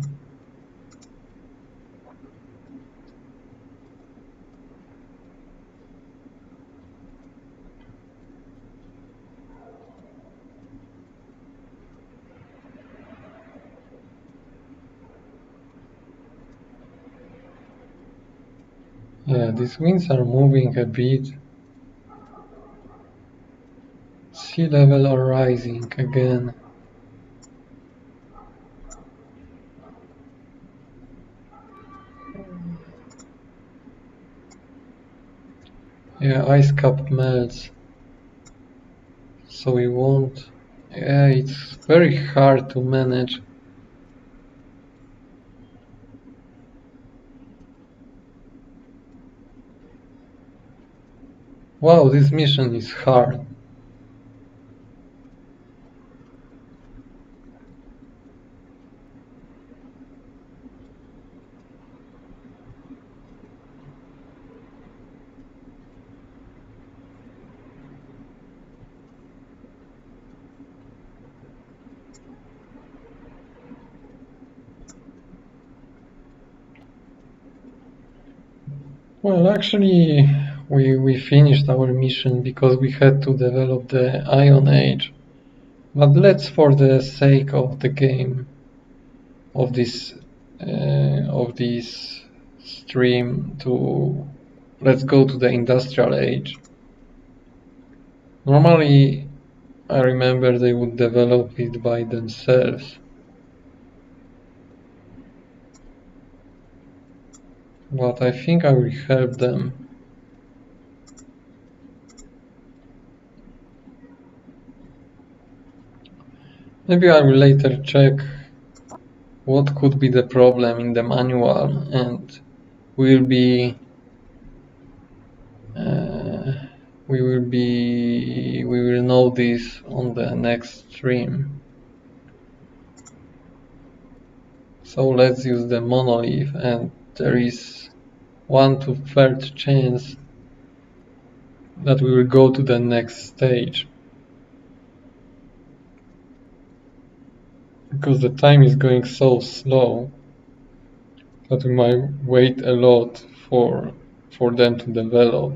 Yeah, these winds are moving a bit. Sea level are rising again. Yeah, ice cap melts. so we won't. Yeah, it's very hard to manage. Wow, this mission is hard. Well, actually, we finished our mission because we had to develop the Iron Age. But let's, for the sake of the game, of this stream, let's go to the Industrial Age. Normally, I remember they would develop it by themselves. But I think I will help them. Maybe I will later check what could be the problem in the manual, and we'll be we will know this on the next stream. So let's use the monolith, and there is 1/3 chance that we will go to the next stage, because the time is going so slow that we might wait a lot for them to develop.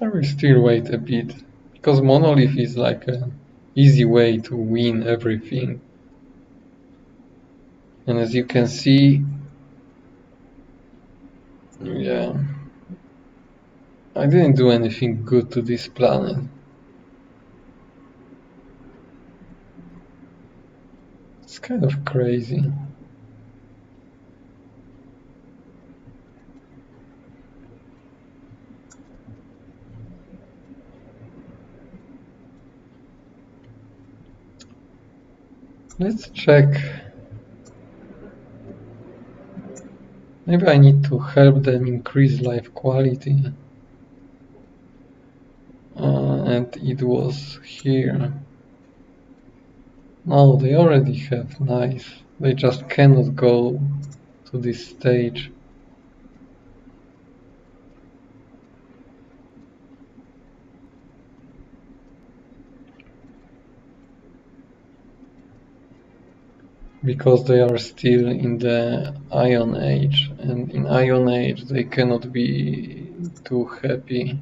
I will still wait a bit, because monolith is like an easy way to win everything. And as you can see, yeah, I didn't do anything good to this planet. It's kind of crazy. Let's check. Maybe I need to help them increase life quality. And it was here. No, they already have nice. They just cannot go to this stage. Because they are still in the Iron Age, and in Iron Age they cannot be too happy.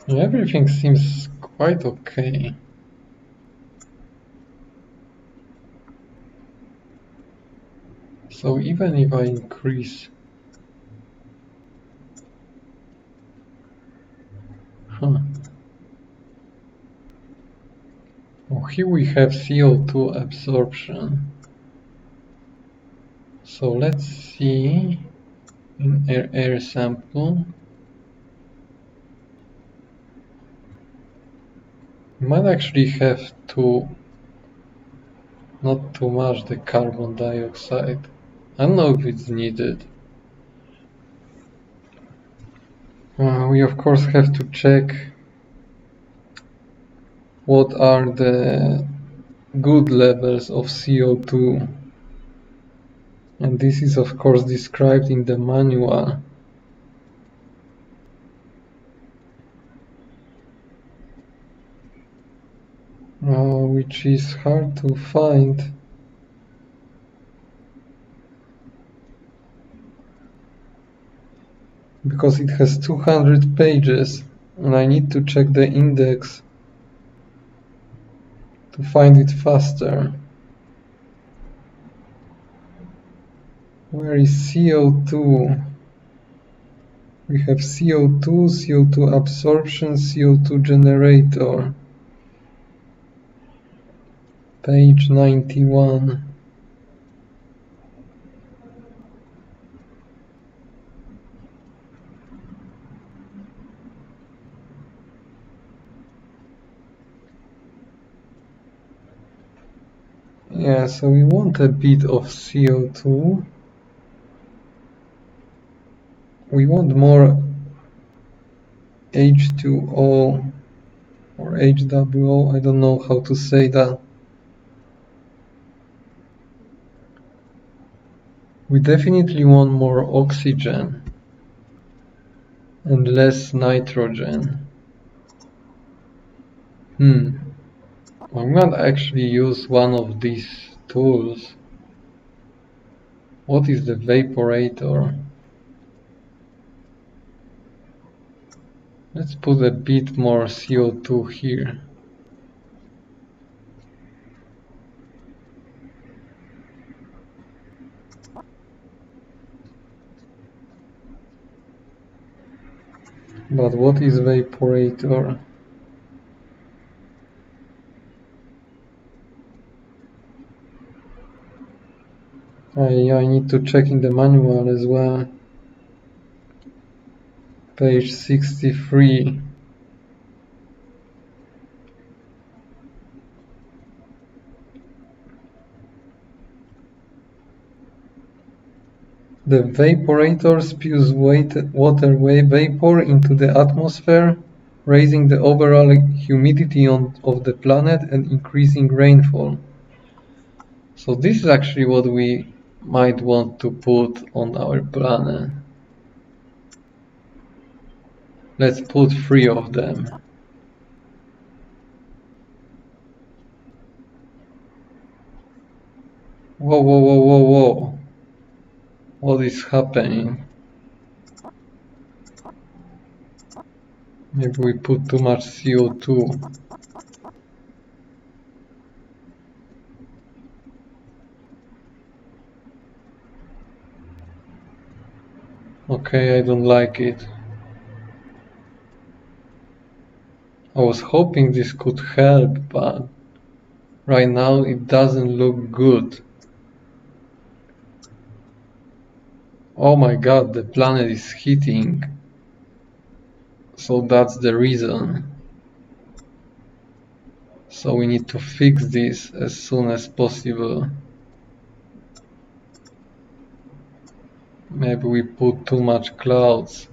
Everything seems quite okay. So even if I increase... Oh, here we have CO2 absorption. So let's see in air sample. We might actually have to not too much the carbon dioxide. I don't know if it's needed. We of course have to check what are the good levels of CO2, and this is of course described in the manual. Which is hard to find. Because it has 200 pages, and I need to check the index to find it faster. Where is CO2? We have CO2, CO2 absorption, CO2 generator. Page 91. Yeah, so we want a bit of CO2. We want more H2O or HWO, I don't know how to say that. We definitely want more oxygen and less nitrogen. I'm gonna actually use one of these tools. What is the vaporator? Let's put a bit more CO2 here. But what is vaporator? I need to check in the manual as well. Page 63. The vaporator spews water vapor into the atmosphere, raising the overall humidity of the planet and increasing rainfall. So this is actually what we might want to put on our planet. Let's put 3 of them. Whoa, whoa, whoa, whoa, whoa. What is happening? Maybe we put too much CO2. Okay, I don't like it. I was hoping this could help, but right now it doesn't look good. Oh my god, the planet is heating. So that's the reason. So we need to fix this as soon as possible. Maybe we put too much clouds.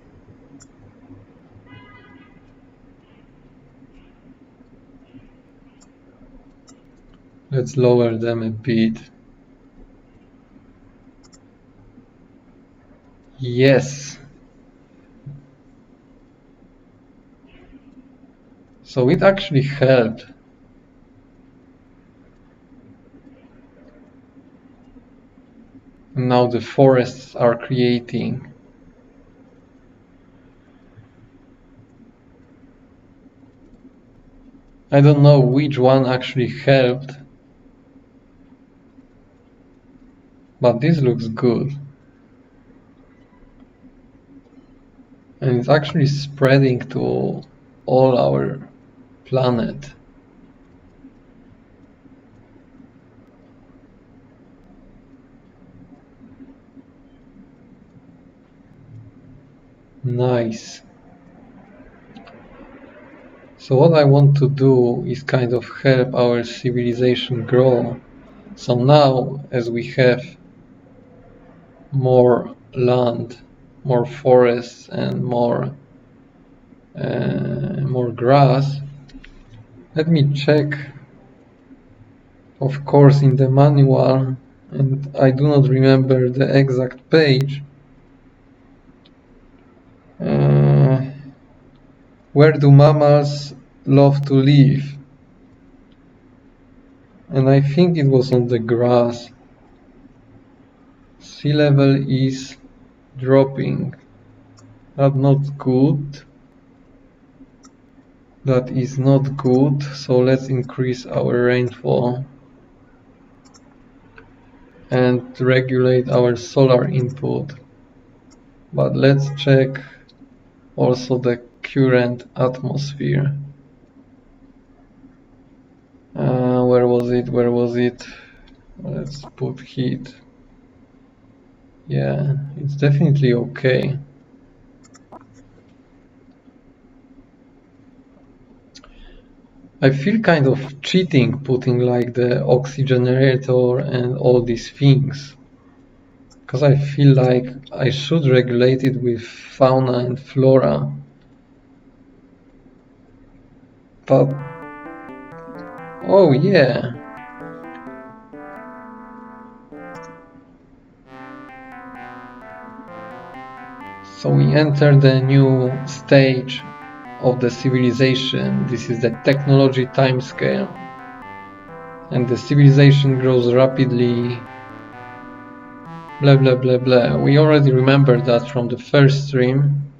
Let's lower them a bit. Yes. So it actually helped. And now the forests are creating. I don't know which one actually helped, but this looks good. And it's actually spreading to all our planet. Nice. So what I want to do is kind of help our civilization grow. So now, as we have more land, more forests, and more grass, let me check, of course, in the manual, and I do not remember the exact page. Where do mammals love to live? And I think it was on the grass. Sea level is dropping. That's not good. That is not good, so let's increase our rainfall and regulate our solar input. But let's check also the current atmosphere. Where was it? Where was it? Let's put heat. Yeah, it's definitely okay. I feel kind of cheating putting like the oxygenator and all these things, because I feel like I should regulate it with fauna and flora. But oh yeah, so we enter the new stage of the civilization. This is the technology timescale, and the civilization grows rapidly. Blah blah blah blah. We already remember that from the first stream.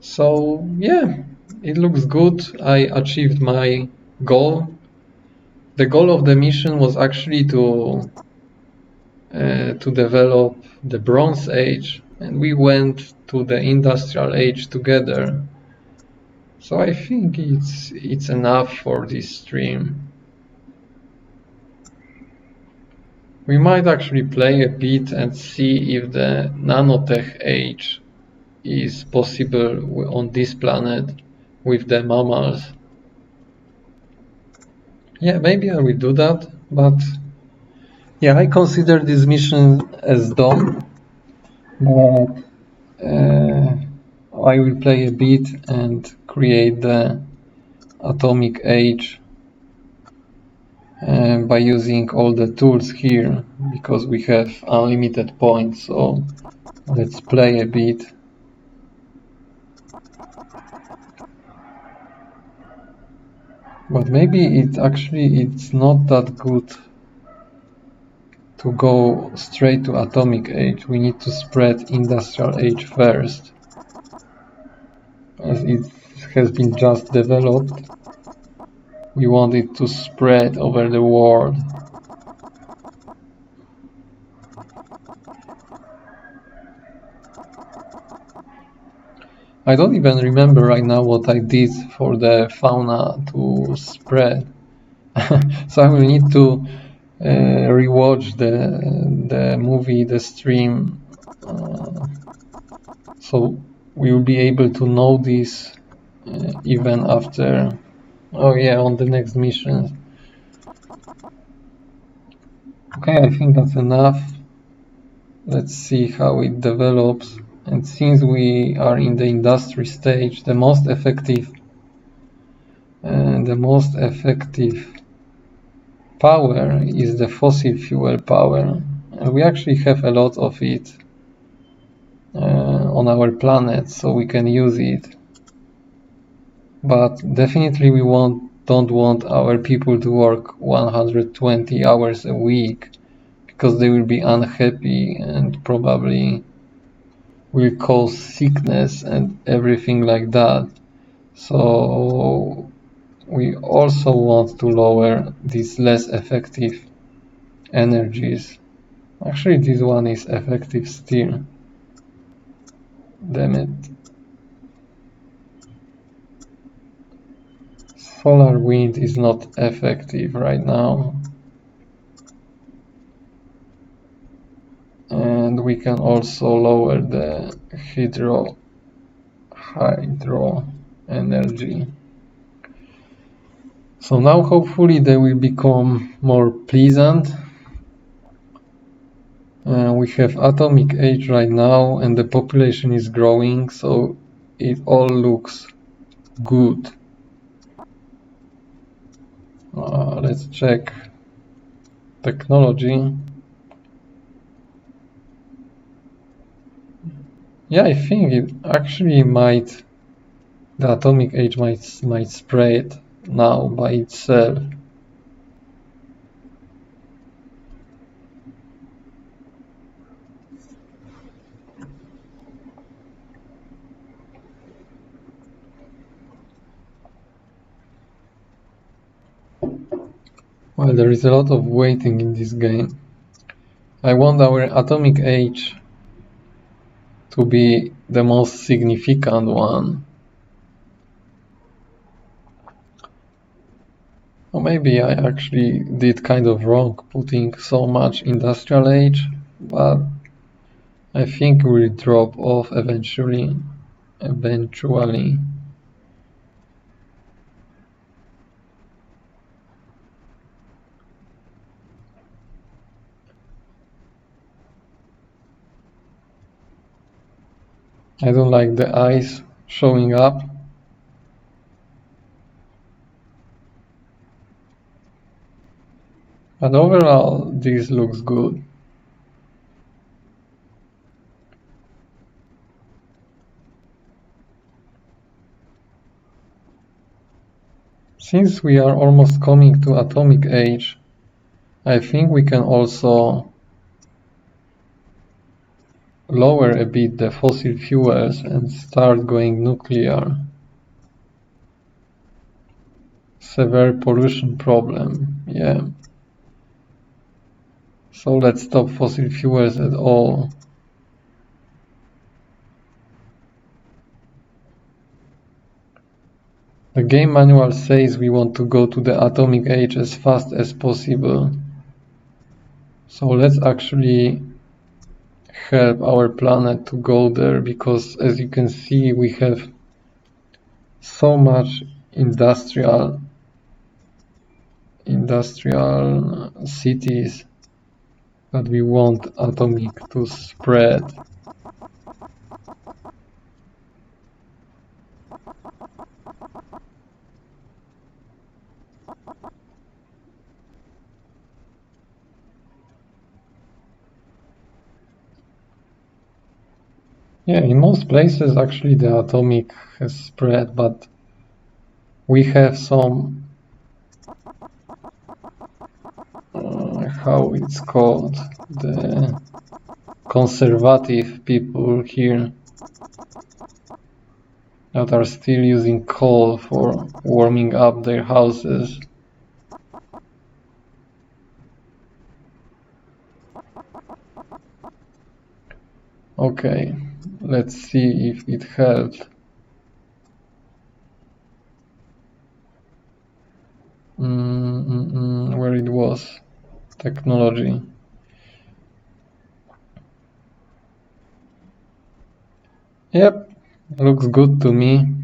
So yeah, it looks good. I achieved my goal. The goal of the mission was actually to develop the Bronze Age, and we went to the Industrial Age together. So I think it's enough for this stream. We might actually play a bit and see if the nano-tech age is possible on this planet with the mammals. Yeah, maybe I will do that, but yeah, I consider this mission as done. But I will play a bit and create the atomic age by using all the tools here, because we have unlimited points. So let's play a bit. But maybe it's not that good to go straight to atomic age. We need to spread industrial age first, as it has been just developed. We want it to spread over the world. I don't even remember right now what I did for the fauna to spread. So I will need to rewatch the movie, the stream, so we will be able to know this even after. Oh yeah, on the next mission. Okay, I think that's enough. Let's see how it develops. And since we are in the industry stage, the most effective power is the fossil fuel power, and we actually have a lot of it on our planet, so we can use it. But definitely we don't want our people to work 120 hours a week, because they will be unhappy and probably will cause sickness and everything like that. So we also want to lower these less effective energies. Actually, this one is effective still. Damn it. Solar wind is not effective right now. And we can also lower the hydro energy. So now hopefully they will become more pleasant. We have atomic age right now and the population is growing, so it all looks good. Let's check technology. Yeah, I think it actually might, the atomic age might spread now by itself. Well, there is a lot of waiting in this game. I want our atomic age to be the most significant one. Or maybe I actually did kind of wrong putting so much industrial age, but I think we'll drop off eventually. I don't like the eyes showing up. But overall, this looks good. Since we are almost coming to atomic age, I think we can also lower a bit the fossil fuels and start going nuclear. Severe pollution problem, yeah. So let's stop fossil fuels at all. The game manual says we want to go to the atomic age as fast as possible. So let's actually help our planet to go there, because as you can see we have so much industrial cities that we want atomic to spread. Yeah, in most places actually the atomic has spread, but we have some how it's called, the conservative people here that are still using coal for warming up their houses. Okay, let's see if it helped. Where it was? Technology. Yep, looks good to me.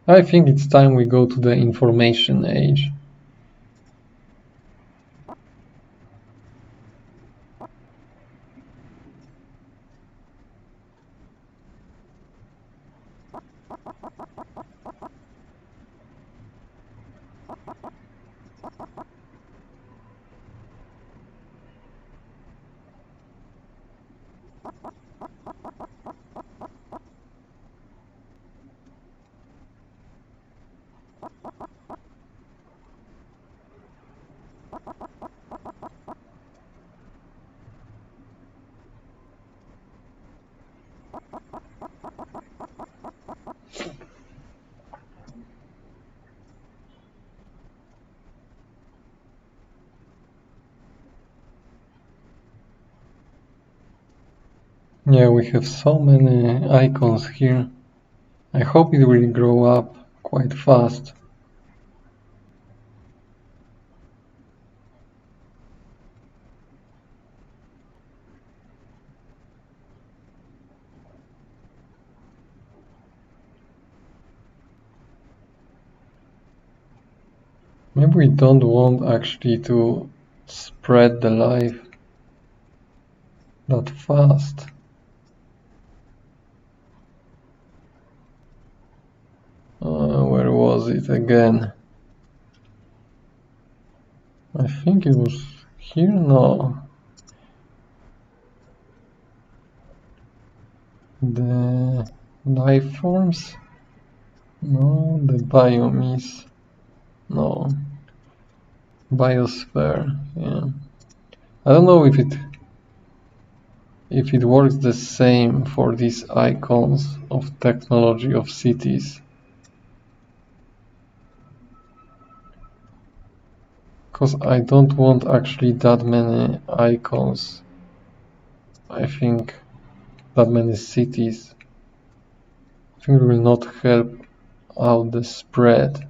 I think it's time we go to the information age. Yeah, we have so many icons here. I hope it will grow up quite fast. Maybe we don't want actually to spread the life that fast. Where was it again? I think it was here, no. The life forms? No, the biomes. No. Biosphere, yeah. I don't know if it works the same for these icons of technology of cities. Because I don't want actually that many icons. I think that many cities. I think it will not help out the spread.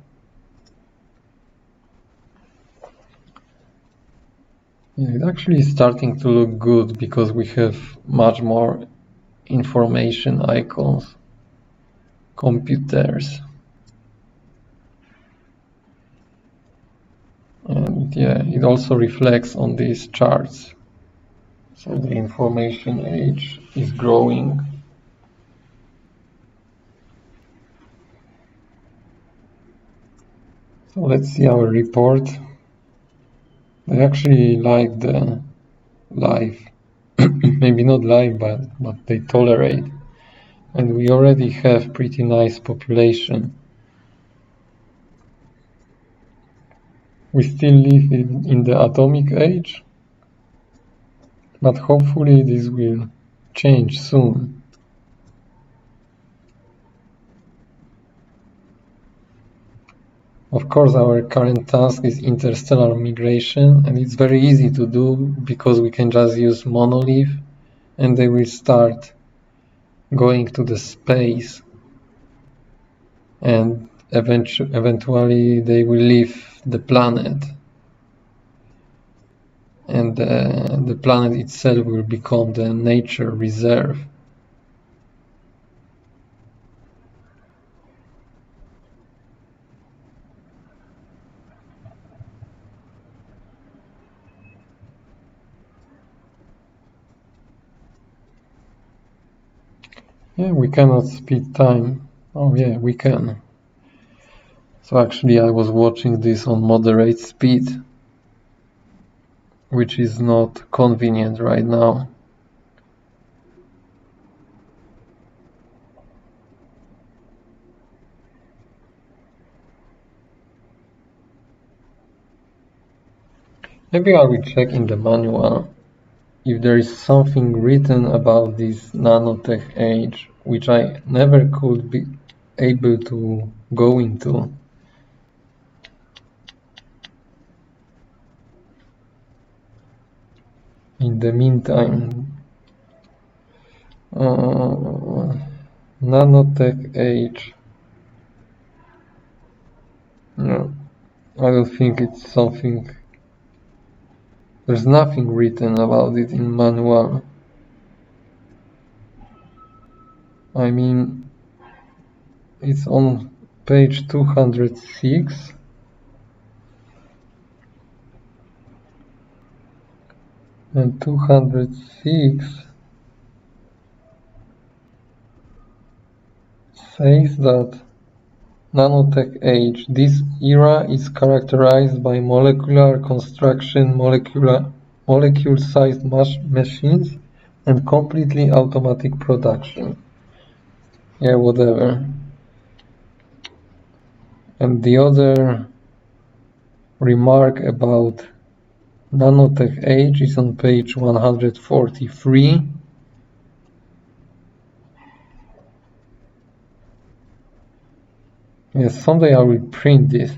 Yeah, it's actually starting to look good because we have much more information icons, computers. And yeah, it also reflects on these charts. So the information age is growing. So let's see our report. They actually like the live. Maybe not live, but they tolerate. And we already have pretty nice population. We still live in the atomic age, but hopefully this will change soon. Of course, our current task is interstellar migration, and it's very easy to do because we can just use monolith and they will start going to the space, and eventually they will leave the planet, and the planet itself will become the nature reserve. Yeah, we cannot speed time. Oh yeah, we can. So actually I was watching this on moderate speed, which is not convenient right now. Maybe I will check in the manual if there is something written about this nanotech age, which I never could be able to go into. In the meantime, nanotech age. No, I don't think it's something. There's nothing written about it in manual. I mean, it's on page 206. And 206 says that nanotech age. This era is characterized by molecular construction, molecule-sized machines, and completely automatic production. Yeah, whatever. And the other remark about nanotech age is on page 143. Yes, someday I will print this.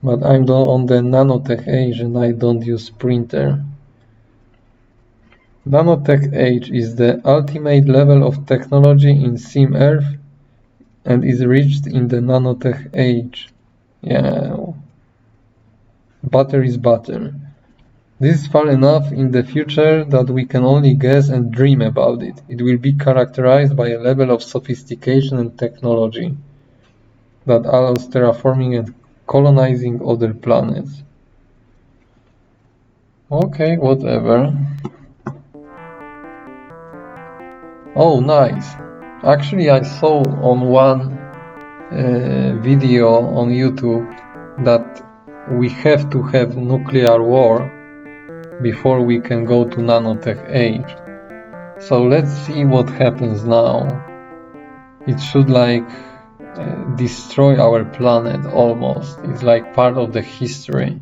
But I'm on the nanotech age and I don't use printer. Nanotech age is the ultimate level of technology in SimEarth and is reached in the nanotech age. Yeah, butter is butter. This is far enough in the future that we can only guess and dream about it. It will be characterized by a level of sophistication and technology that allows terraforming and colonizing other planets. Okay, whatever. Oh, nice. Actually, I saw on one video on YouTube that we have to have nuclear war before we can go to nanotech age. So let's see what happens now. It should like destroy our planet almost. It's like part of the history.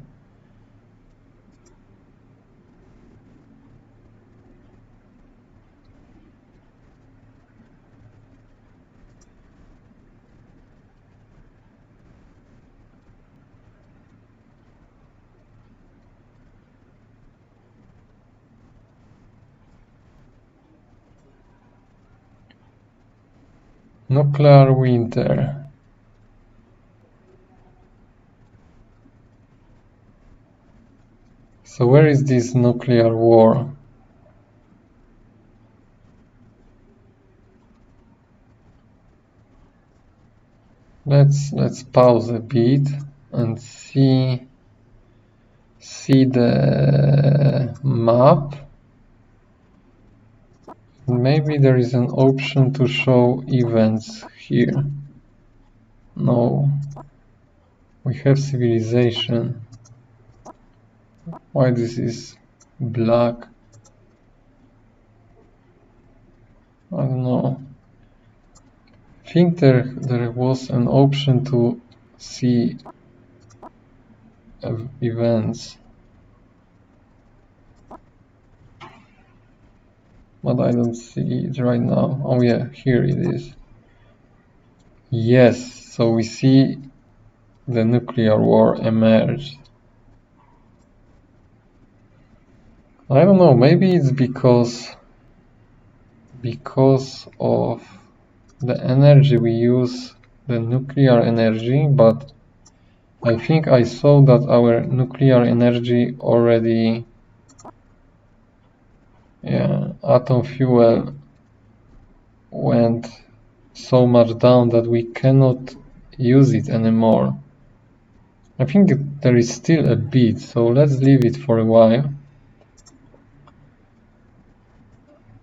Nuclear winter. So where is this nuclear war? Let's pause a bit and see the map. Maybe there is an option to show events here. No. We have civilization. Why this is black? I don't know. I think there was an option to see events, but I don't see it right now. Oh yeah, here it is. Yes, so we see the nuclear war emerged. I don't know, maybe it's because of the energy we use, the nuclear energy, but I think I saw that our nuclear energy already, atom fuel went so much down that we cannot use it anymore. I think there is still a bit, so let's leave it for a while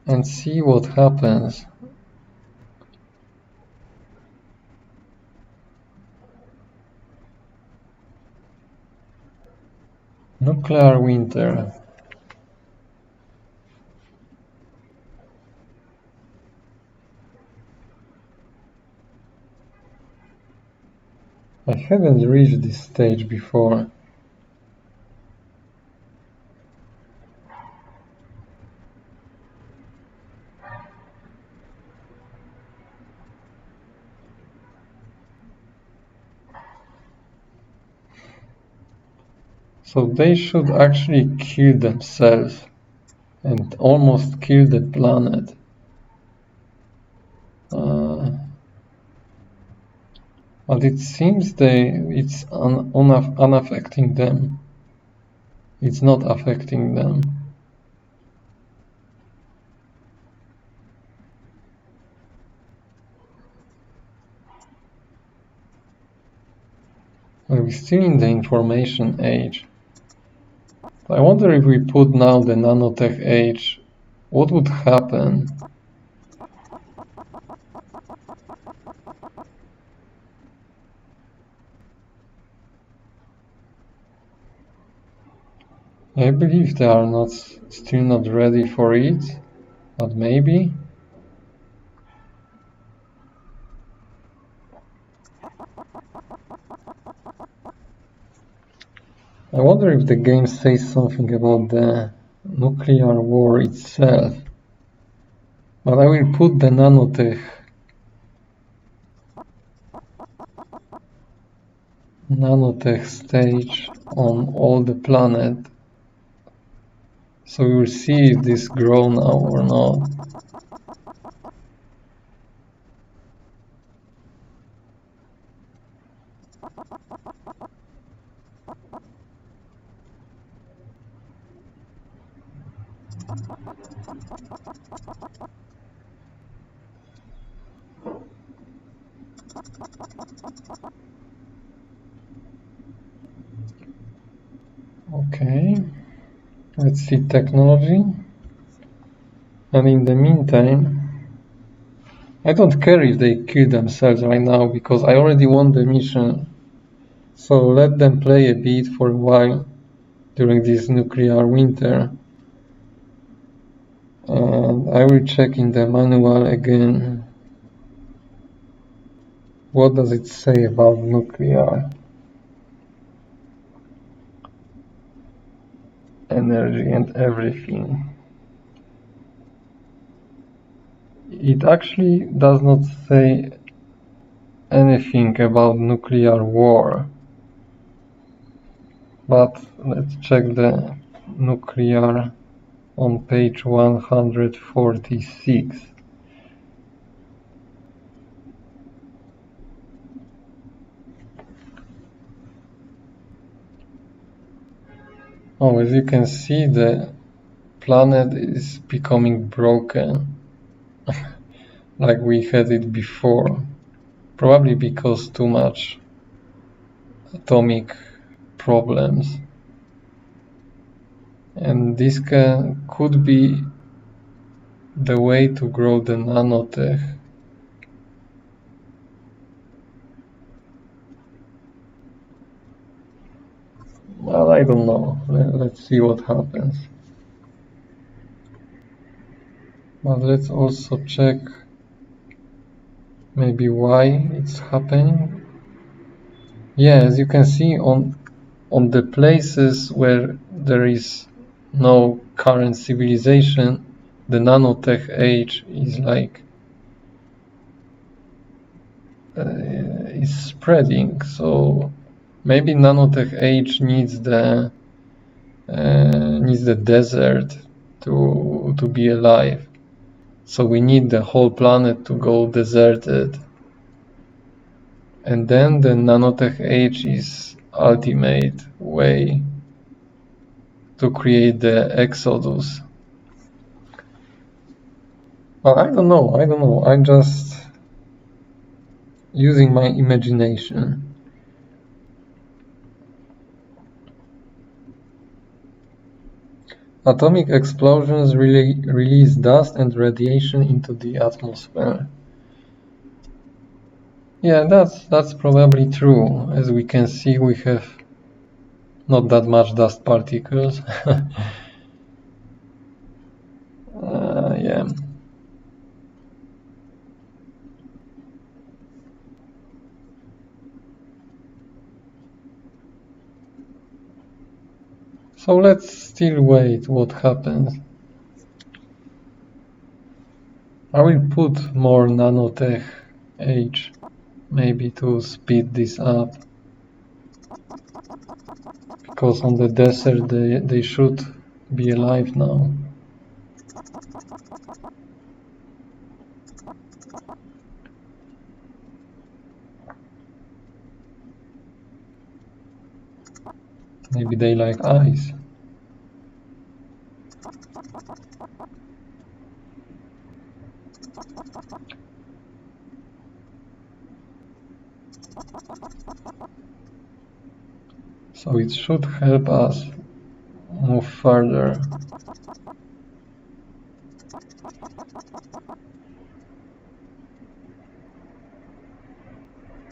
and see what happens. Nuclear winter. I haven't reached this stage before. So they should actually kill themselves and almost kill the planet. But it seems it's unaffecting them. It's not affecting them. Well, we're still in the information age. I wonder if we put now the nano-tech age, what would happen? I believe they are still not ready for it, but maybe. I wonder if the game says something about the nuclear war itself. But I will put the nano-tech stage on all the planet. So we will see if this grows now or not. Okay, let's see technology. And in the meantime, I don't care if they kill themselves right now because I already won the mission. So let them play a bit for a while during this nuclear winter. And I will check in the manual again. What does it say about nuclear energy and everything? It actually does not say anything about nuclear war. But let's check the nuclear on page 146. Oh, as you can see, the planet is becoming broken, like we had it before. Probably because too much atomic problems. And this could be the way to grow the nano-tech. Well, I don't know. Let's see what happens. But let's also check maybe why it's happening. Yeah, as you can see on the places where there is no current civilization, the nanotech age is like is spreading. So maybe nanotech age needs the desert to be alive. So we need the whole planet to go deserted. And then the nanotech age is ultimate way to create the exodus. Well, I don't know. I'm just using my imagination. Atomic explosions release dust and radiation into the atmosphere. Yeah, that's probably true. As we can see, we have not that much dust particles. Yeah. So let's still wait what happens. I will put more nanotech age, maybe to speed this up. Because on the desert they should be alive now. Maybe they like ice. So it should help us move further.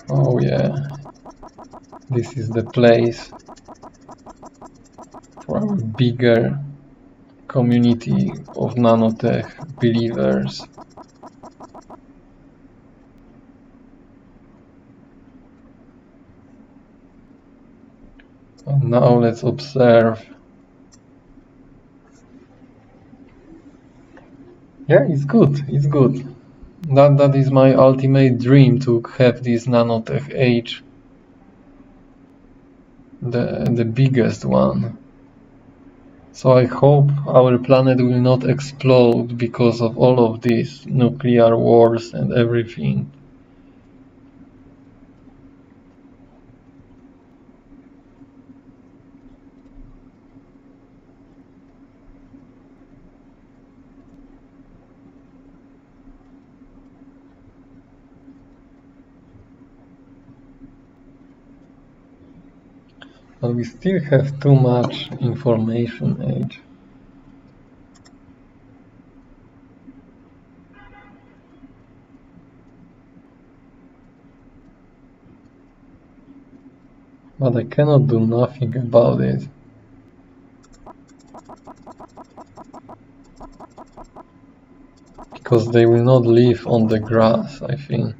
Oh yeah, this is the place for a bigger community of nanotech believers. And now let's observe. Yeah, it's good, it's good. That is my ultimate dream, to have this nanotech age. The biggest one. So I hope our planet will not explode because of all of this nuclear wars and everything. But we still have too much information age. But I cannot do nothing about it. Because they will not live on the grass, I think.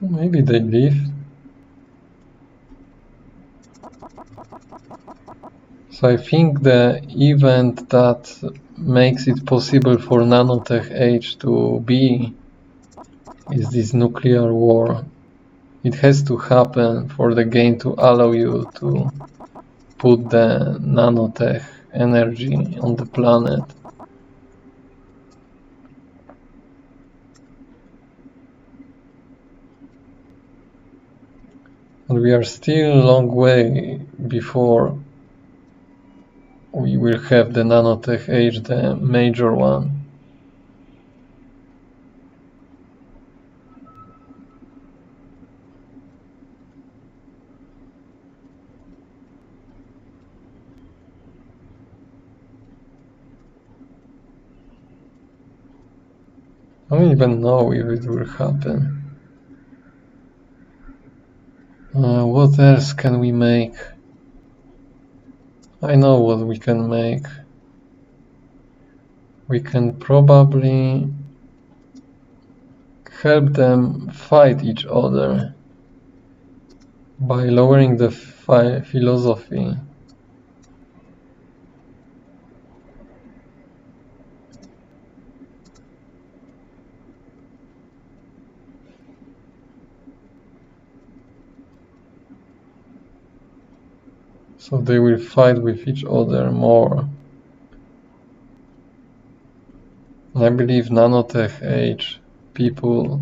Maybe they live. So I think the event that makes it possible for nanotech age to be is this nuclear war. It has to happen for the game to allow you to put the nanotech energy on the planet. And we are still a long way before we will have the nanotech age, the major one. I don't even know if it will happen. What else can we make? I know what we can make. We can probably help them fight each other by lowering the philosophy. So they will fight with each other more. I believe nanotech age people,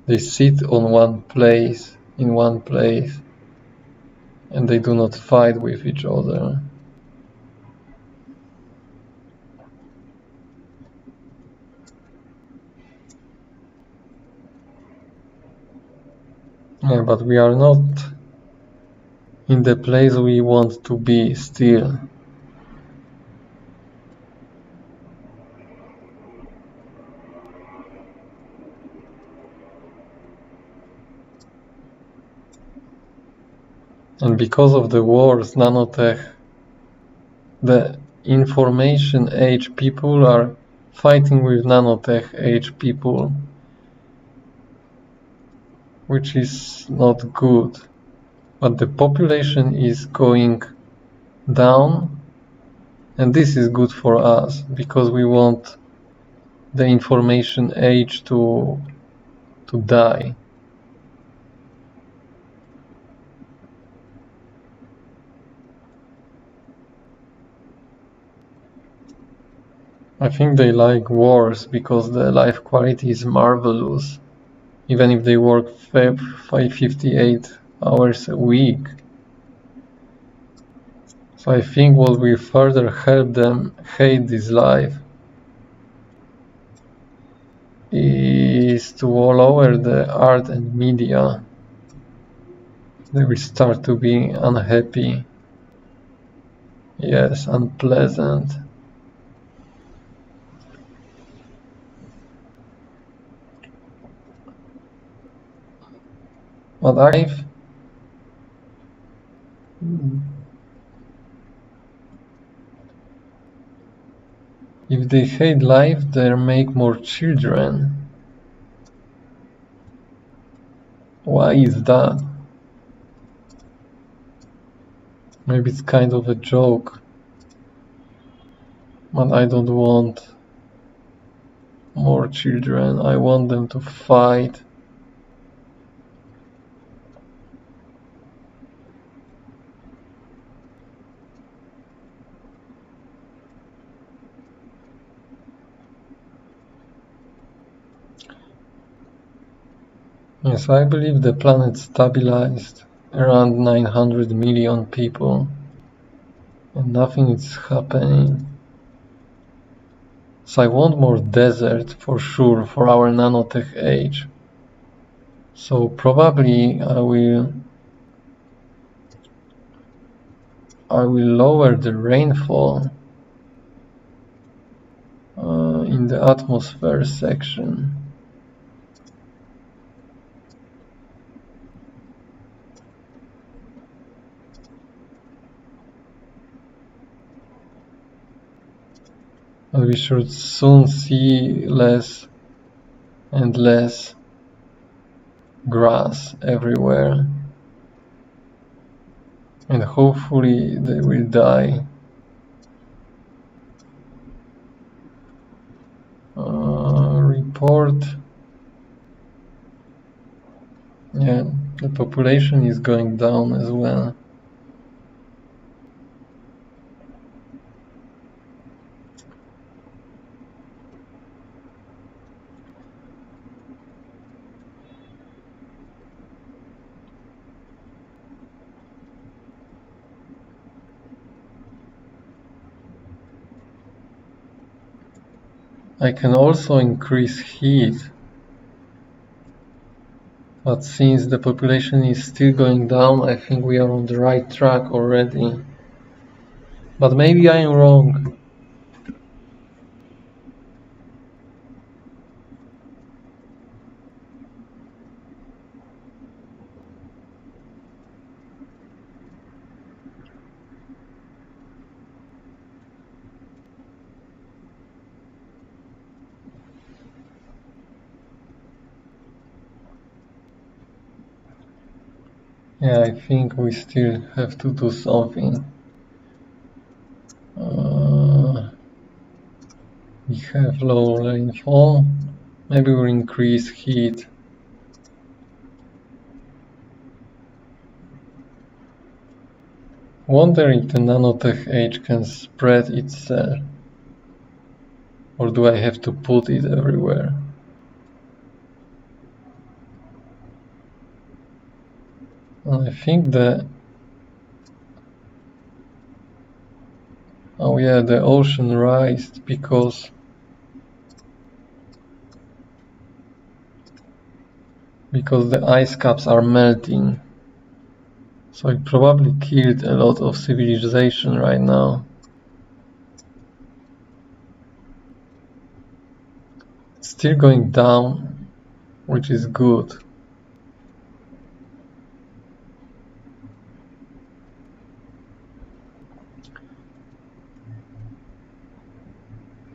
they sit on one place, in one place, and they do not fight with each other. Yeah, but we are not in the place we want to be still. And because of the wars, nanotech, the information age people are fighting with nanotech age people, which is not good. But the population is going down, and this is good for us because we want the information age to die. I think they like wars because the life quality is marvelous, even if they work 558 hours a week. So I think what will further help them hate this life is to lower the art and media. They will start to be unhappy. Yes, unpleasant. But if they hate life, they make more children. Why is that? Maybe it's kind of a joke, but I don't want more children. I want them to fight. Yes, I believe the planet stabilized around 900 million people and nothing is happening. So I want more desert for sure for our nanotech age. So probably I will lower the rainfall in the atmosphere section. And we should soon see less and less grass everywhere. And hopefully they will die. Report. Yeah, the population is going down as well. I can also increase heat, but since the population is still going down, I think we are on the right track already. But maybe I am wrong. Yeah, I think we still have to do something. We have low rainfall. Maybe we'll increase heat. Wonder if the nano-tech age can spread itself. Or do I have to put it everywhere? I think the... Oh yeah, the ocean rised because the ice caps are melting. So it probably killed a lot of civilization right now. It's still going down, which is good.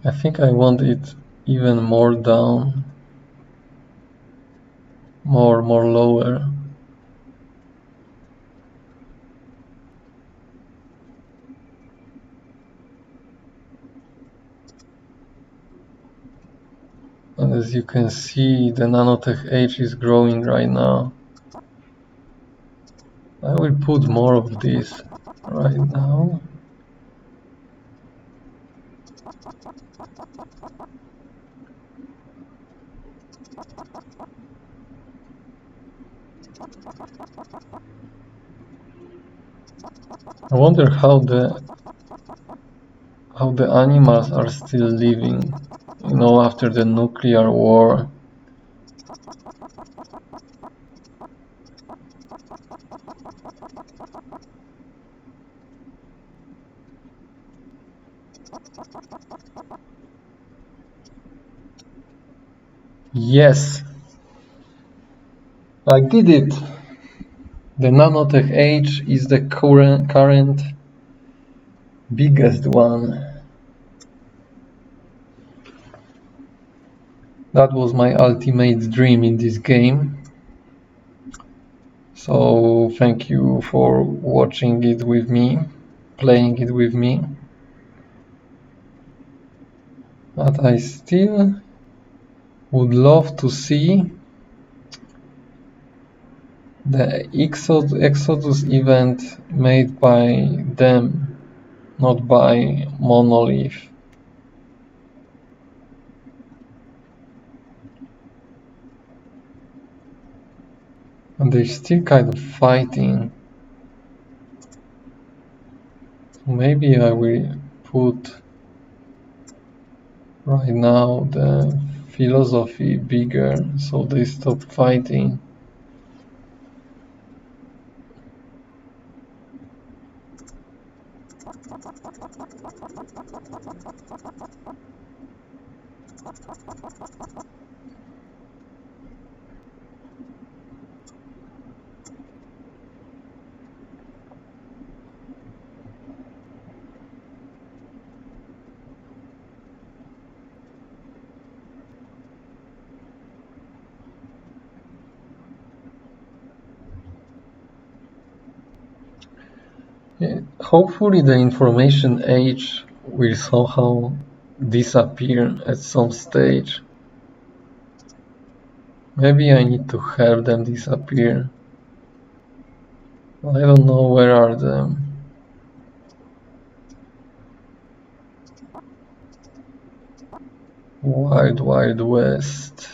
I think I want it even more down. More lower. And as you can see, the nanotech age is growing right now. I will put more of this right now. I wonder how the animals are still living, you know, after the nuclear war. Yes, I did it. The nanotech age is the current biggest one. That was my ultimate dream in this game. So thank you for watching it with me, playing it with me. But I still would love to see the Exodus event made by them, not by Monolith. And they're still kind of fighting. Maybe I will put right now the philosophy bigger so they stop fighting. Yeah, hopefully the information age will somehow disappear at some stage. Maybe I need to help them disappear. I don't know where are them. Wild Wild West.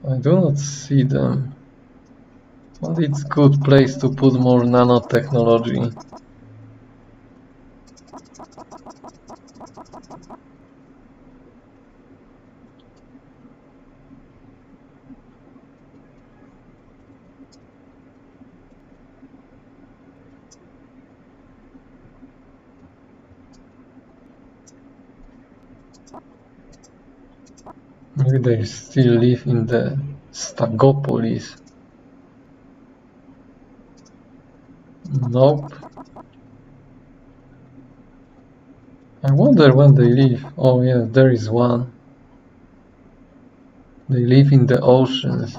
I do not see them. But it's good place to put more nanotechnology. Maybe they still live in the Stagopolis. Nope. I wonder when they live. Oh yeah, there is one. They live in the oceans.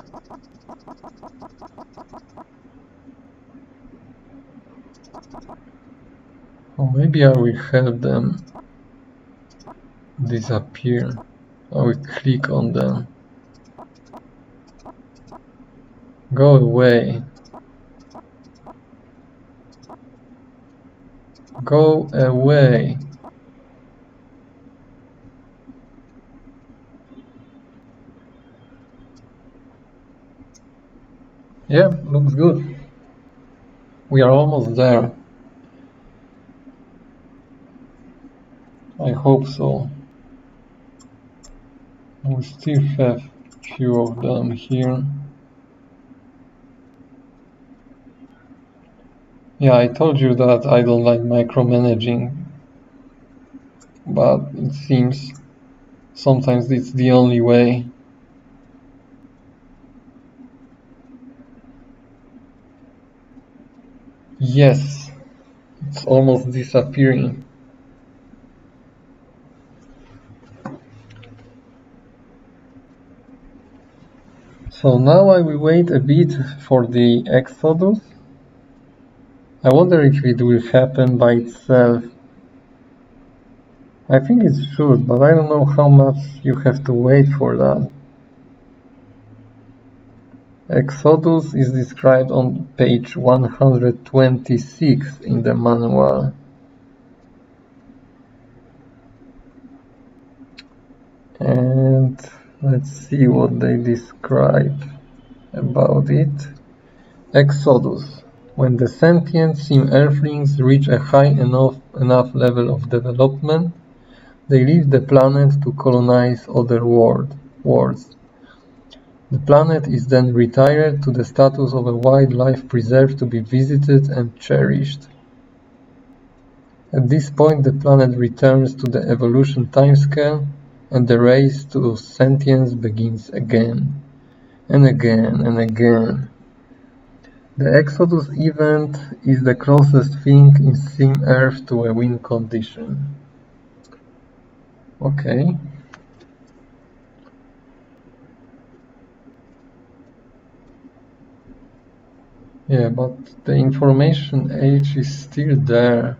Or maybe I will help them disappear. I will click on them. Go away. Go away. Yeah, looks good. We are almost there. I hope so. We still have few of them here. Yeah, I told you that I don't like micromanaging, but it seems sometimes it's the only way. Yes, it's almost disappearing. So now I will wait a bit for the exodus. I wonder if it will happen by itself. I think it should, but I don't know how much you have to wait for that. Exodus is described on page 126 in the manual. And let's see what they describe about it. Exodus. When the sentient SimEarthlings reach a high enough level of development, they leave the planet to colonize other worlds. The planet is then retired to the status of a wildlife preserve to be visited and cherished. At this point the planet returns to the evolution timescale, and the race to sentience begins again, and again, and again. The Exodus event is the closest thing in SimEarth to a win condition. Okay. Yeah, but the information age is still there.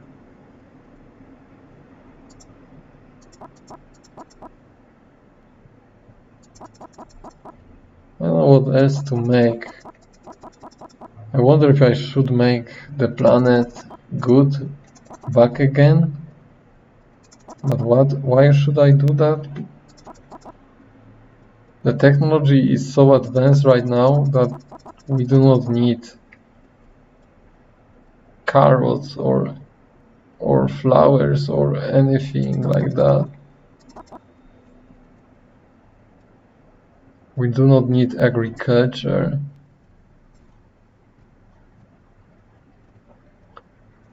I don't know what else to make. I wonder if I should make the planet good back again. But why should I do that? The technology is so advanced right now that we do not need carrots or flowers or anything like that. We do not need agriculture.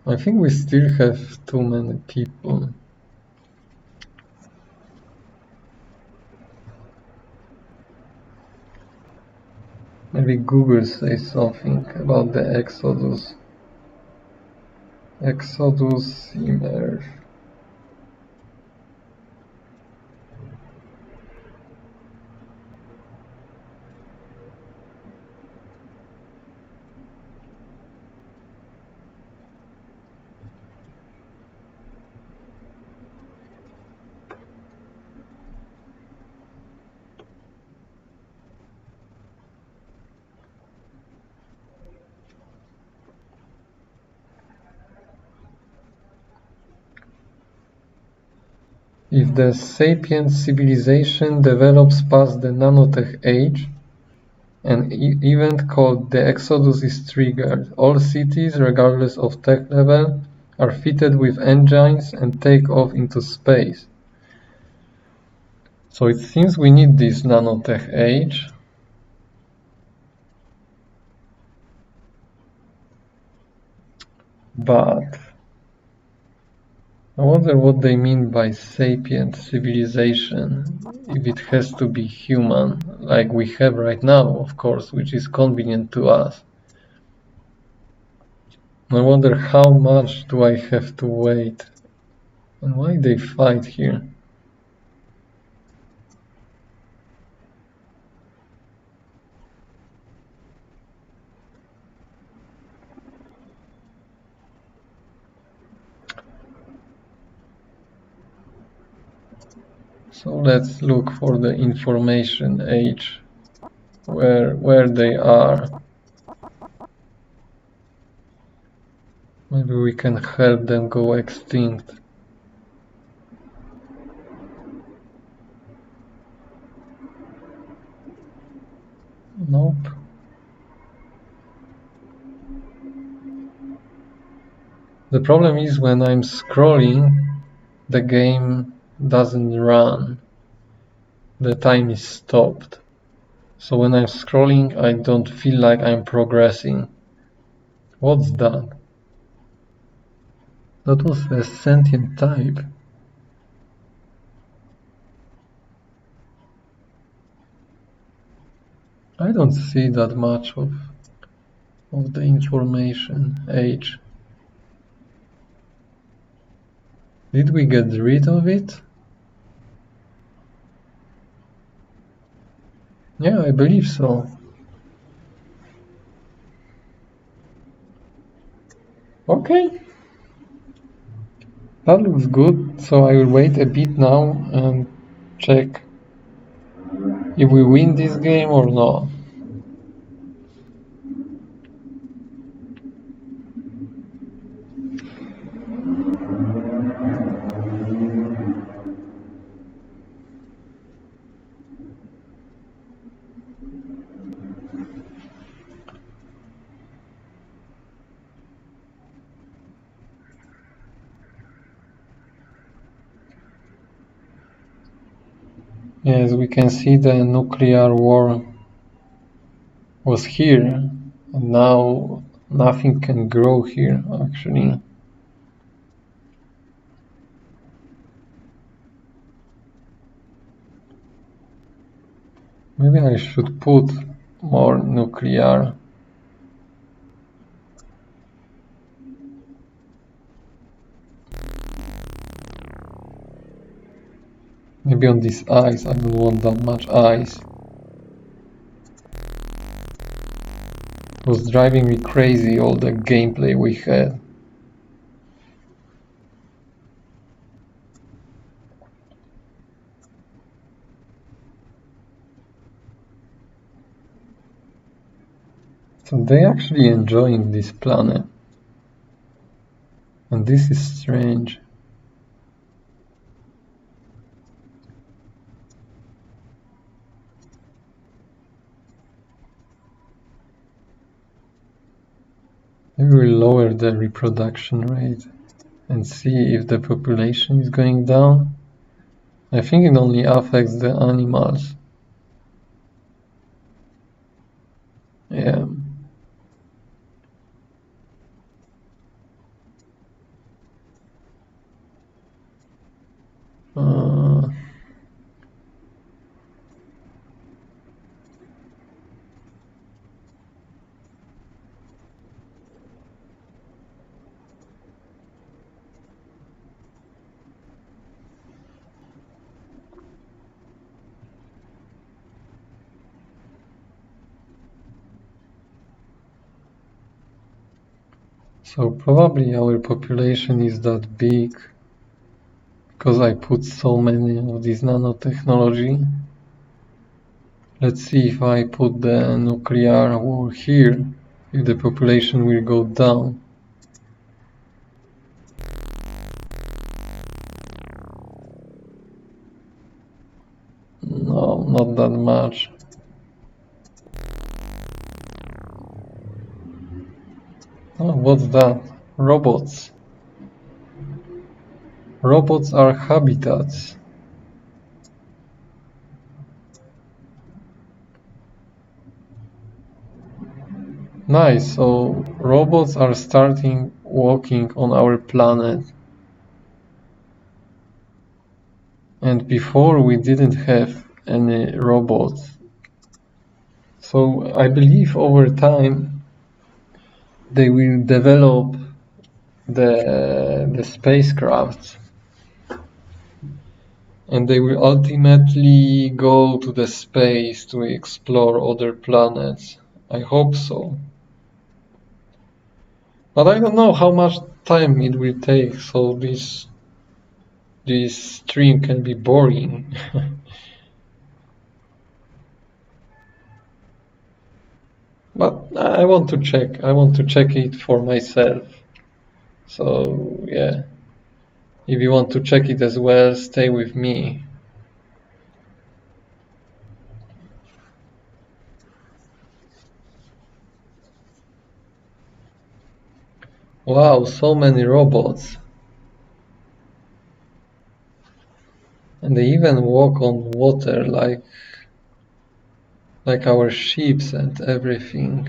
I think we still have too many people. Maybe Google says something about the Exodus. Exodus SimEarth. If the sapient civilization develops past the nanotech age, an event called the Exodus is triggered. All cities, regardless of tech level, are fitted with engines and take off into space. So it seems we need this nanotech age. But I wonder what they mean by sapient civilization, if it has to be human, like we have right now, of course, which is convenient to us. I wonder how much do I have to wait, and why they fight here. So let's look for the information age, where they are. Maybe we can help them go extinct. Nope. The problem is when I'm scrolling, the game doesn't run. The time is stopped. So when I'm scrolling, I don't feel like I'm progressing. What's that? That was a sentient type. I don't see that much of the information age. Did we get rid of it? Yeah, I believe so. Okay. That looks good, so I will wait a bit now and check if we win this game or not. Yes, we can see the nuclear war was here, and now nothing can grow here, actually. Maybe I should put more nuclear. Maybe on this ice, I don't want that much ice. It was driving me crazy, all the gameplay we had. So they actually enjoying this planet. And this is strange. Maybe we'll lower the reproduction rate and see if the population is going down. I think it only affects the animals. Yeah. So probably our population is that big because I put so many of this nanotechnology. Let's see if I put the nuclear war here, if the population will go down. No, not that much. Oh, what's that? Robots. Robots are habitats. Nice, so robots are starting walking on our planet. And before we didn't have any robots. So I believe over time they will develop the spacecraft, and they will ultimately go to the space to explore other planets. I hope so. But I don't know how much time it will take, so this stream can be boring. But I want to check. I want to check it for myself. So yeah, if you want to check it as well, stay with me. Wow, so many robots. And they even walk on water like our ships and everything.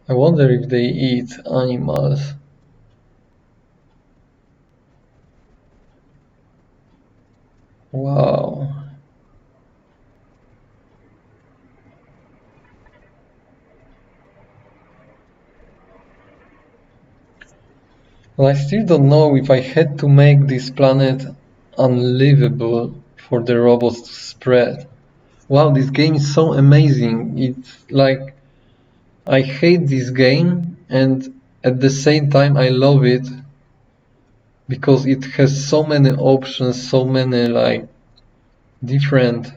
I wonder if they eat animals. Wow. Well, I still don't know if I had to make this planet unlivable for the robots to spread. Wow, this game is so amazing. It's like I hate this game, and at the same time I love it because it has so many options, so many like different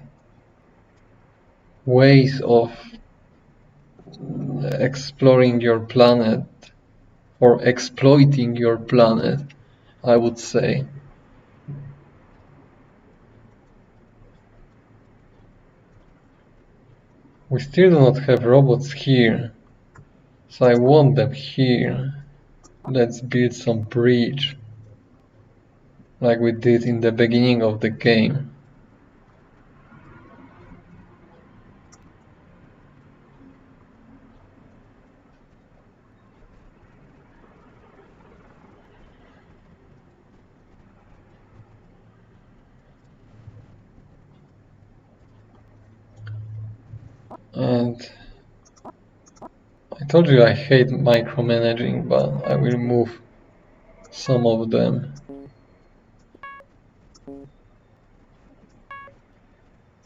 ways of exploring your planet or exploiting your planet, I would say. We still do not have robots here, so I want them here. Let's build some bridge, like we did in the beginning of the game. And I told you I hate micromanaging, but I will move some of them.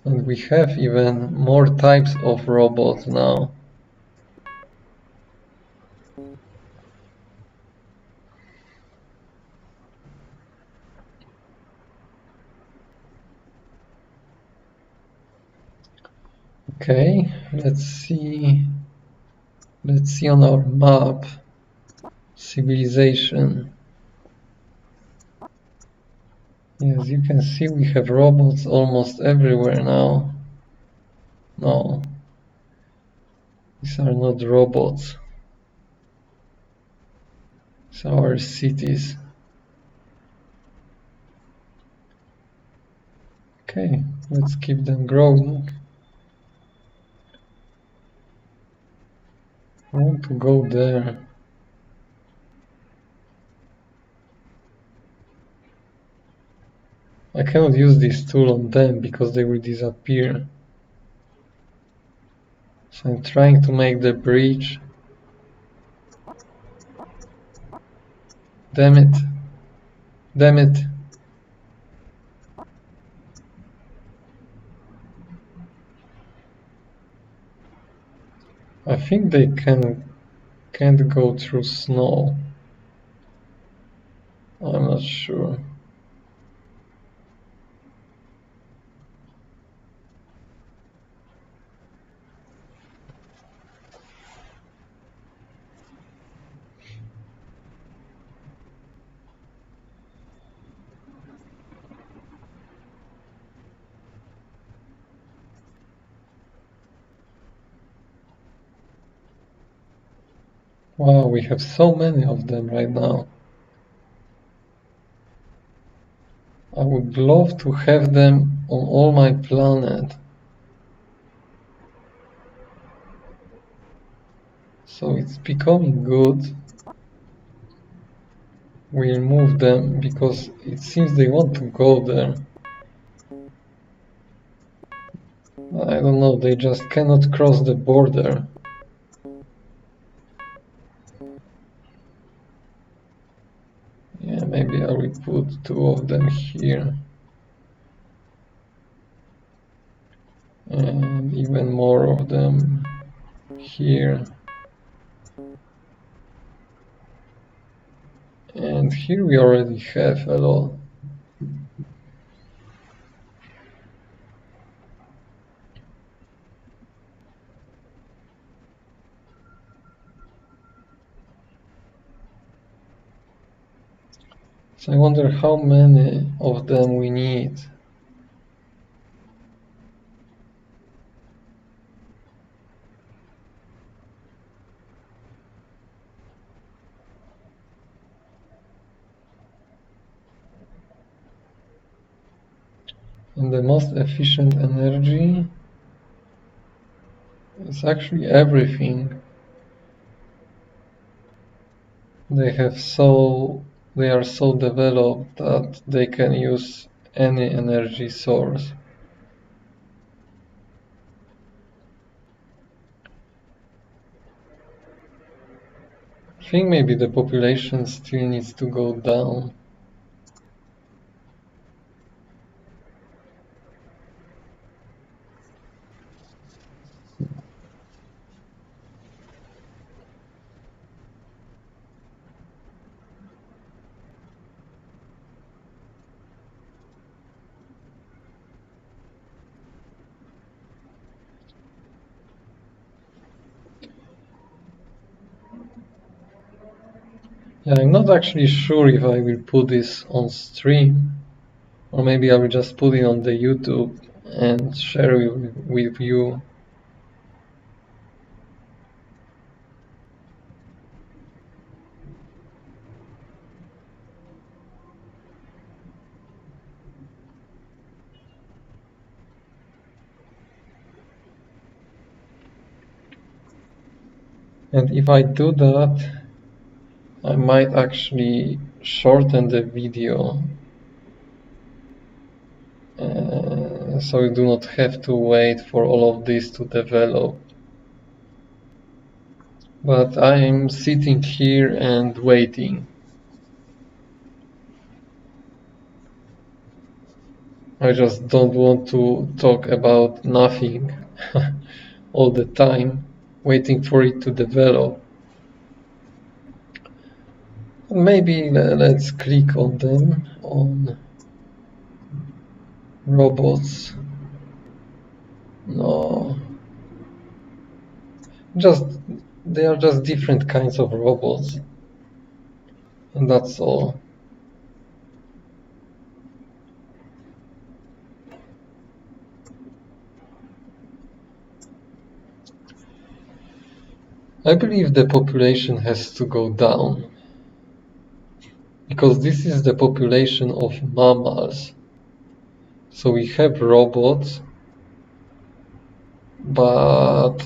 And we have even more types of robots now. Okay, let's see. Let's see on our map. Civilization. Yes, you can see we have robots almost everywhere now. No, these are not robots. These are our cities. Okay, let's keep them growing. I want to go there. I cannot use this tool on them because they will disappear. So I'm trying to make the bridge. Damn it. Damn it. I think they can't go through snow. I'm not sure. Wow, we have so many of them right now. I would love to have them on all my planet. So it's becoming good. we'll move them because it seems they want to go there. I don't know, they just cannot cross the border. Yeah, maybe I will put 2 of them here. And even more of them here. And here we already have a lot. So I wonder how many of them we need. And the most efficient energy is actually everything. They are so developed that they can use any energy source. I think maybe the population still needs to go down. Yeah, I'm not actually sure if I will put this on stream, or maybe I will just put it on the YouTube and share it with you. And if I do that, I might actually shorten the video, so you do not have to wait for all of this to develop. But I'm sitting here and waiting. I just don't want to talk about nothing all the time, waiting for it to develop. Maybe let's click on them, on robots. No, they are just different kinds of robots, and that's all. I believe the population has to go down, because this is the population of mammals. So we have robots, but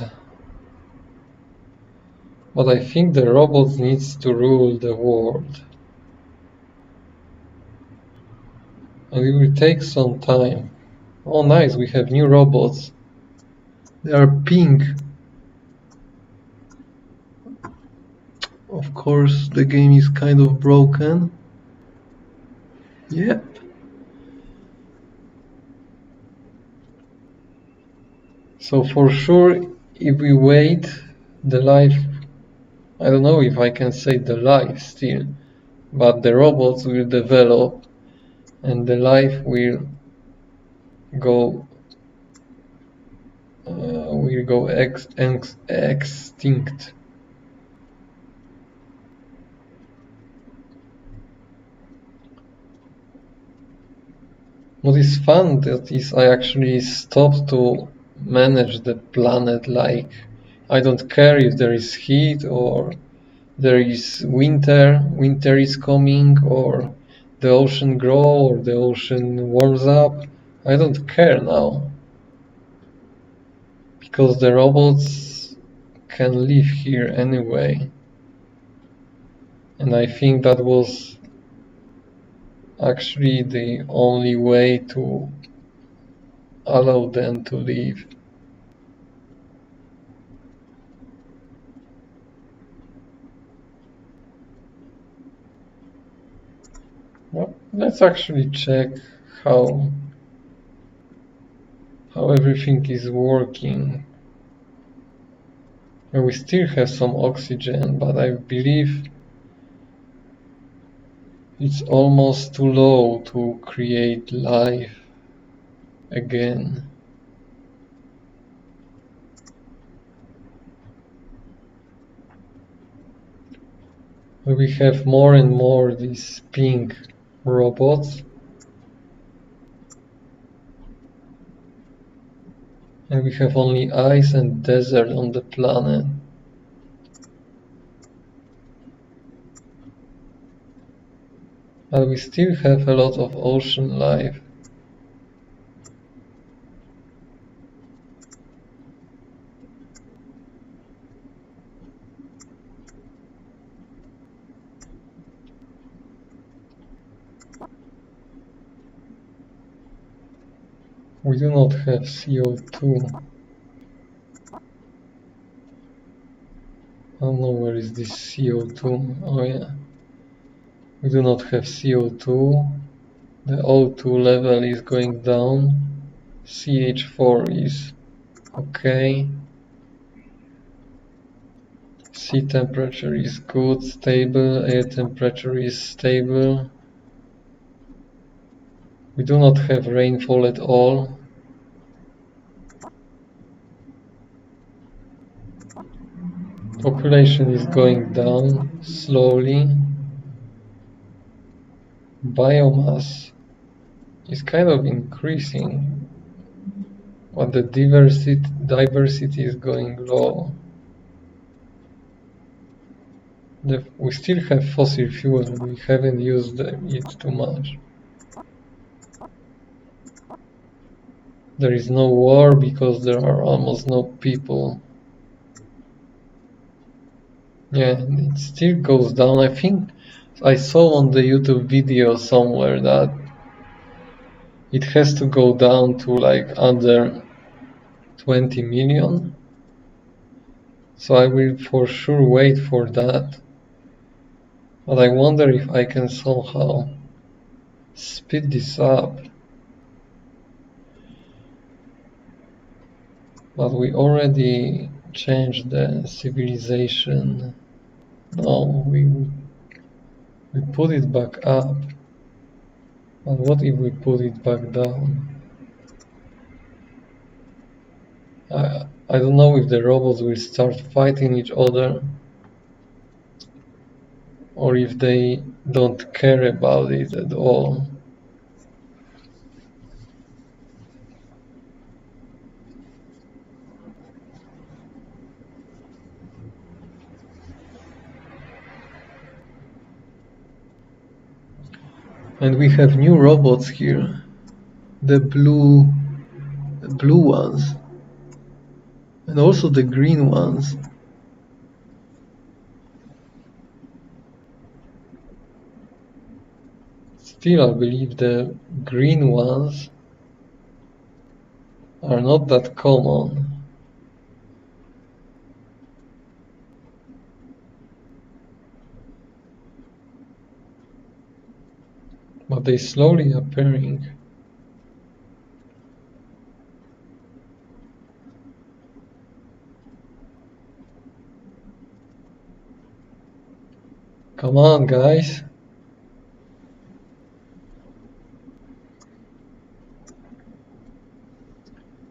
I think the robots needs to rule the world. And it will take some time. Oh nice, we have new robots. They are pink. Of course, the game is kind of broken. Yep. So for sure, if we wait, the life, I don't know if I can say the life still, but the robots will develop and the life will go extinct. What is fun that is I actually stopped to manage the planet. Like, I don't care if there is heat or there is winter is coming, or the ocean grow or the ocean warms up. I don't care now, because the robots can live here anyway. And I think that was actually the only way to allow them to live. Well, let's actually check how everything is working. And we still have some oxygen, but I believe it's almost too low to create life again. We have more and more these pink robots, and we have only ice and desert on the planet. But we still have a lot of ocean life. We do not have CO2. I don't know where is this CO2. Oh yeah. We do not have CO2. The O2 level is going down. CH4 is okay. Sea temperature is good, stable. Air temperature is stable. We do not have rainfall at all. Population is going down slowly. Biomass is kind of increasing, but the diversity is going low. We still have fossil fuel, we haven't used it too much. There is no war because there are almost no people. Yeah, it still goes down. I think I saw on the YouTube video somewhere that it has to go down to like under 20 million. So I will for sure wait for that. But I wonder if I can somehow speed this up. But we already changed the civilization. No, we put it back up. But what if we put it back down? I don't know if the robots will start fighting each other or if they don't care about it at all. And we have new robots here. The blue ones. And also the green ones. Still, I believe the green ones are not that common. But they slowly appearing. Come on, guys.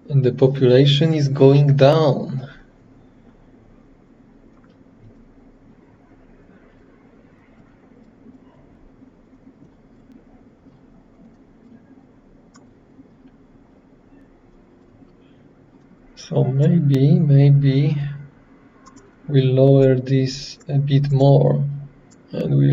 And the population is going down. So maybe we'll lower this a bit more and we'll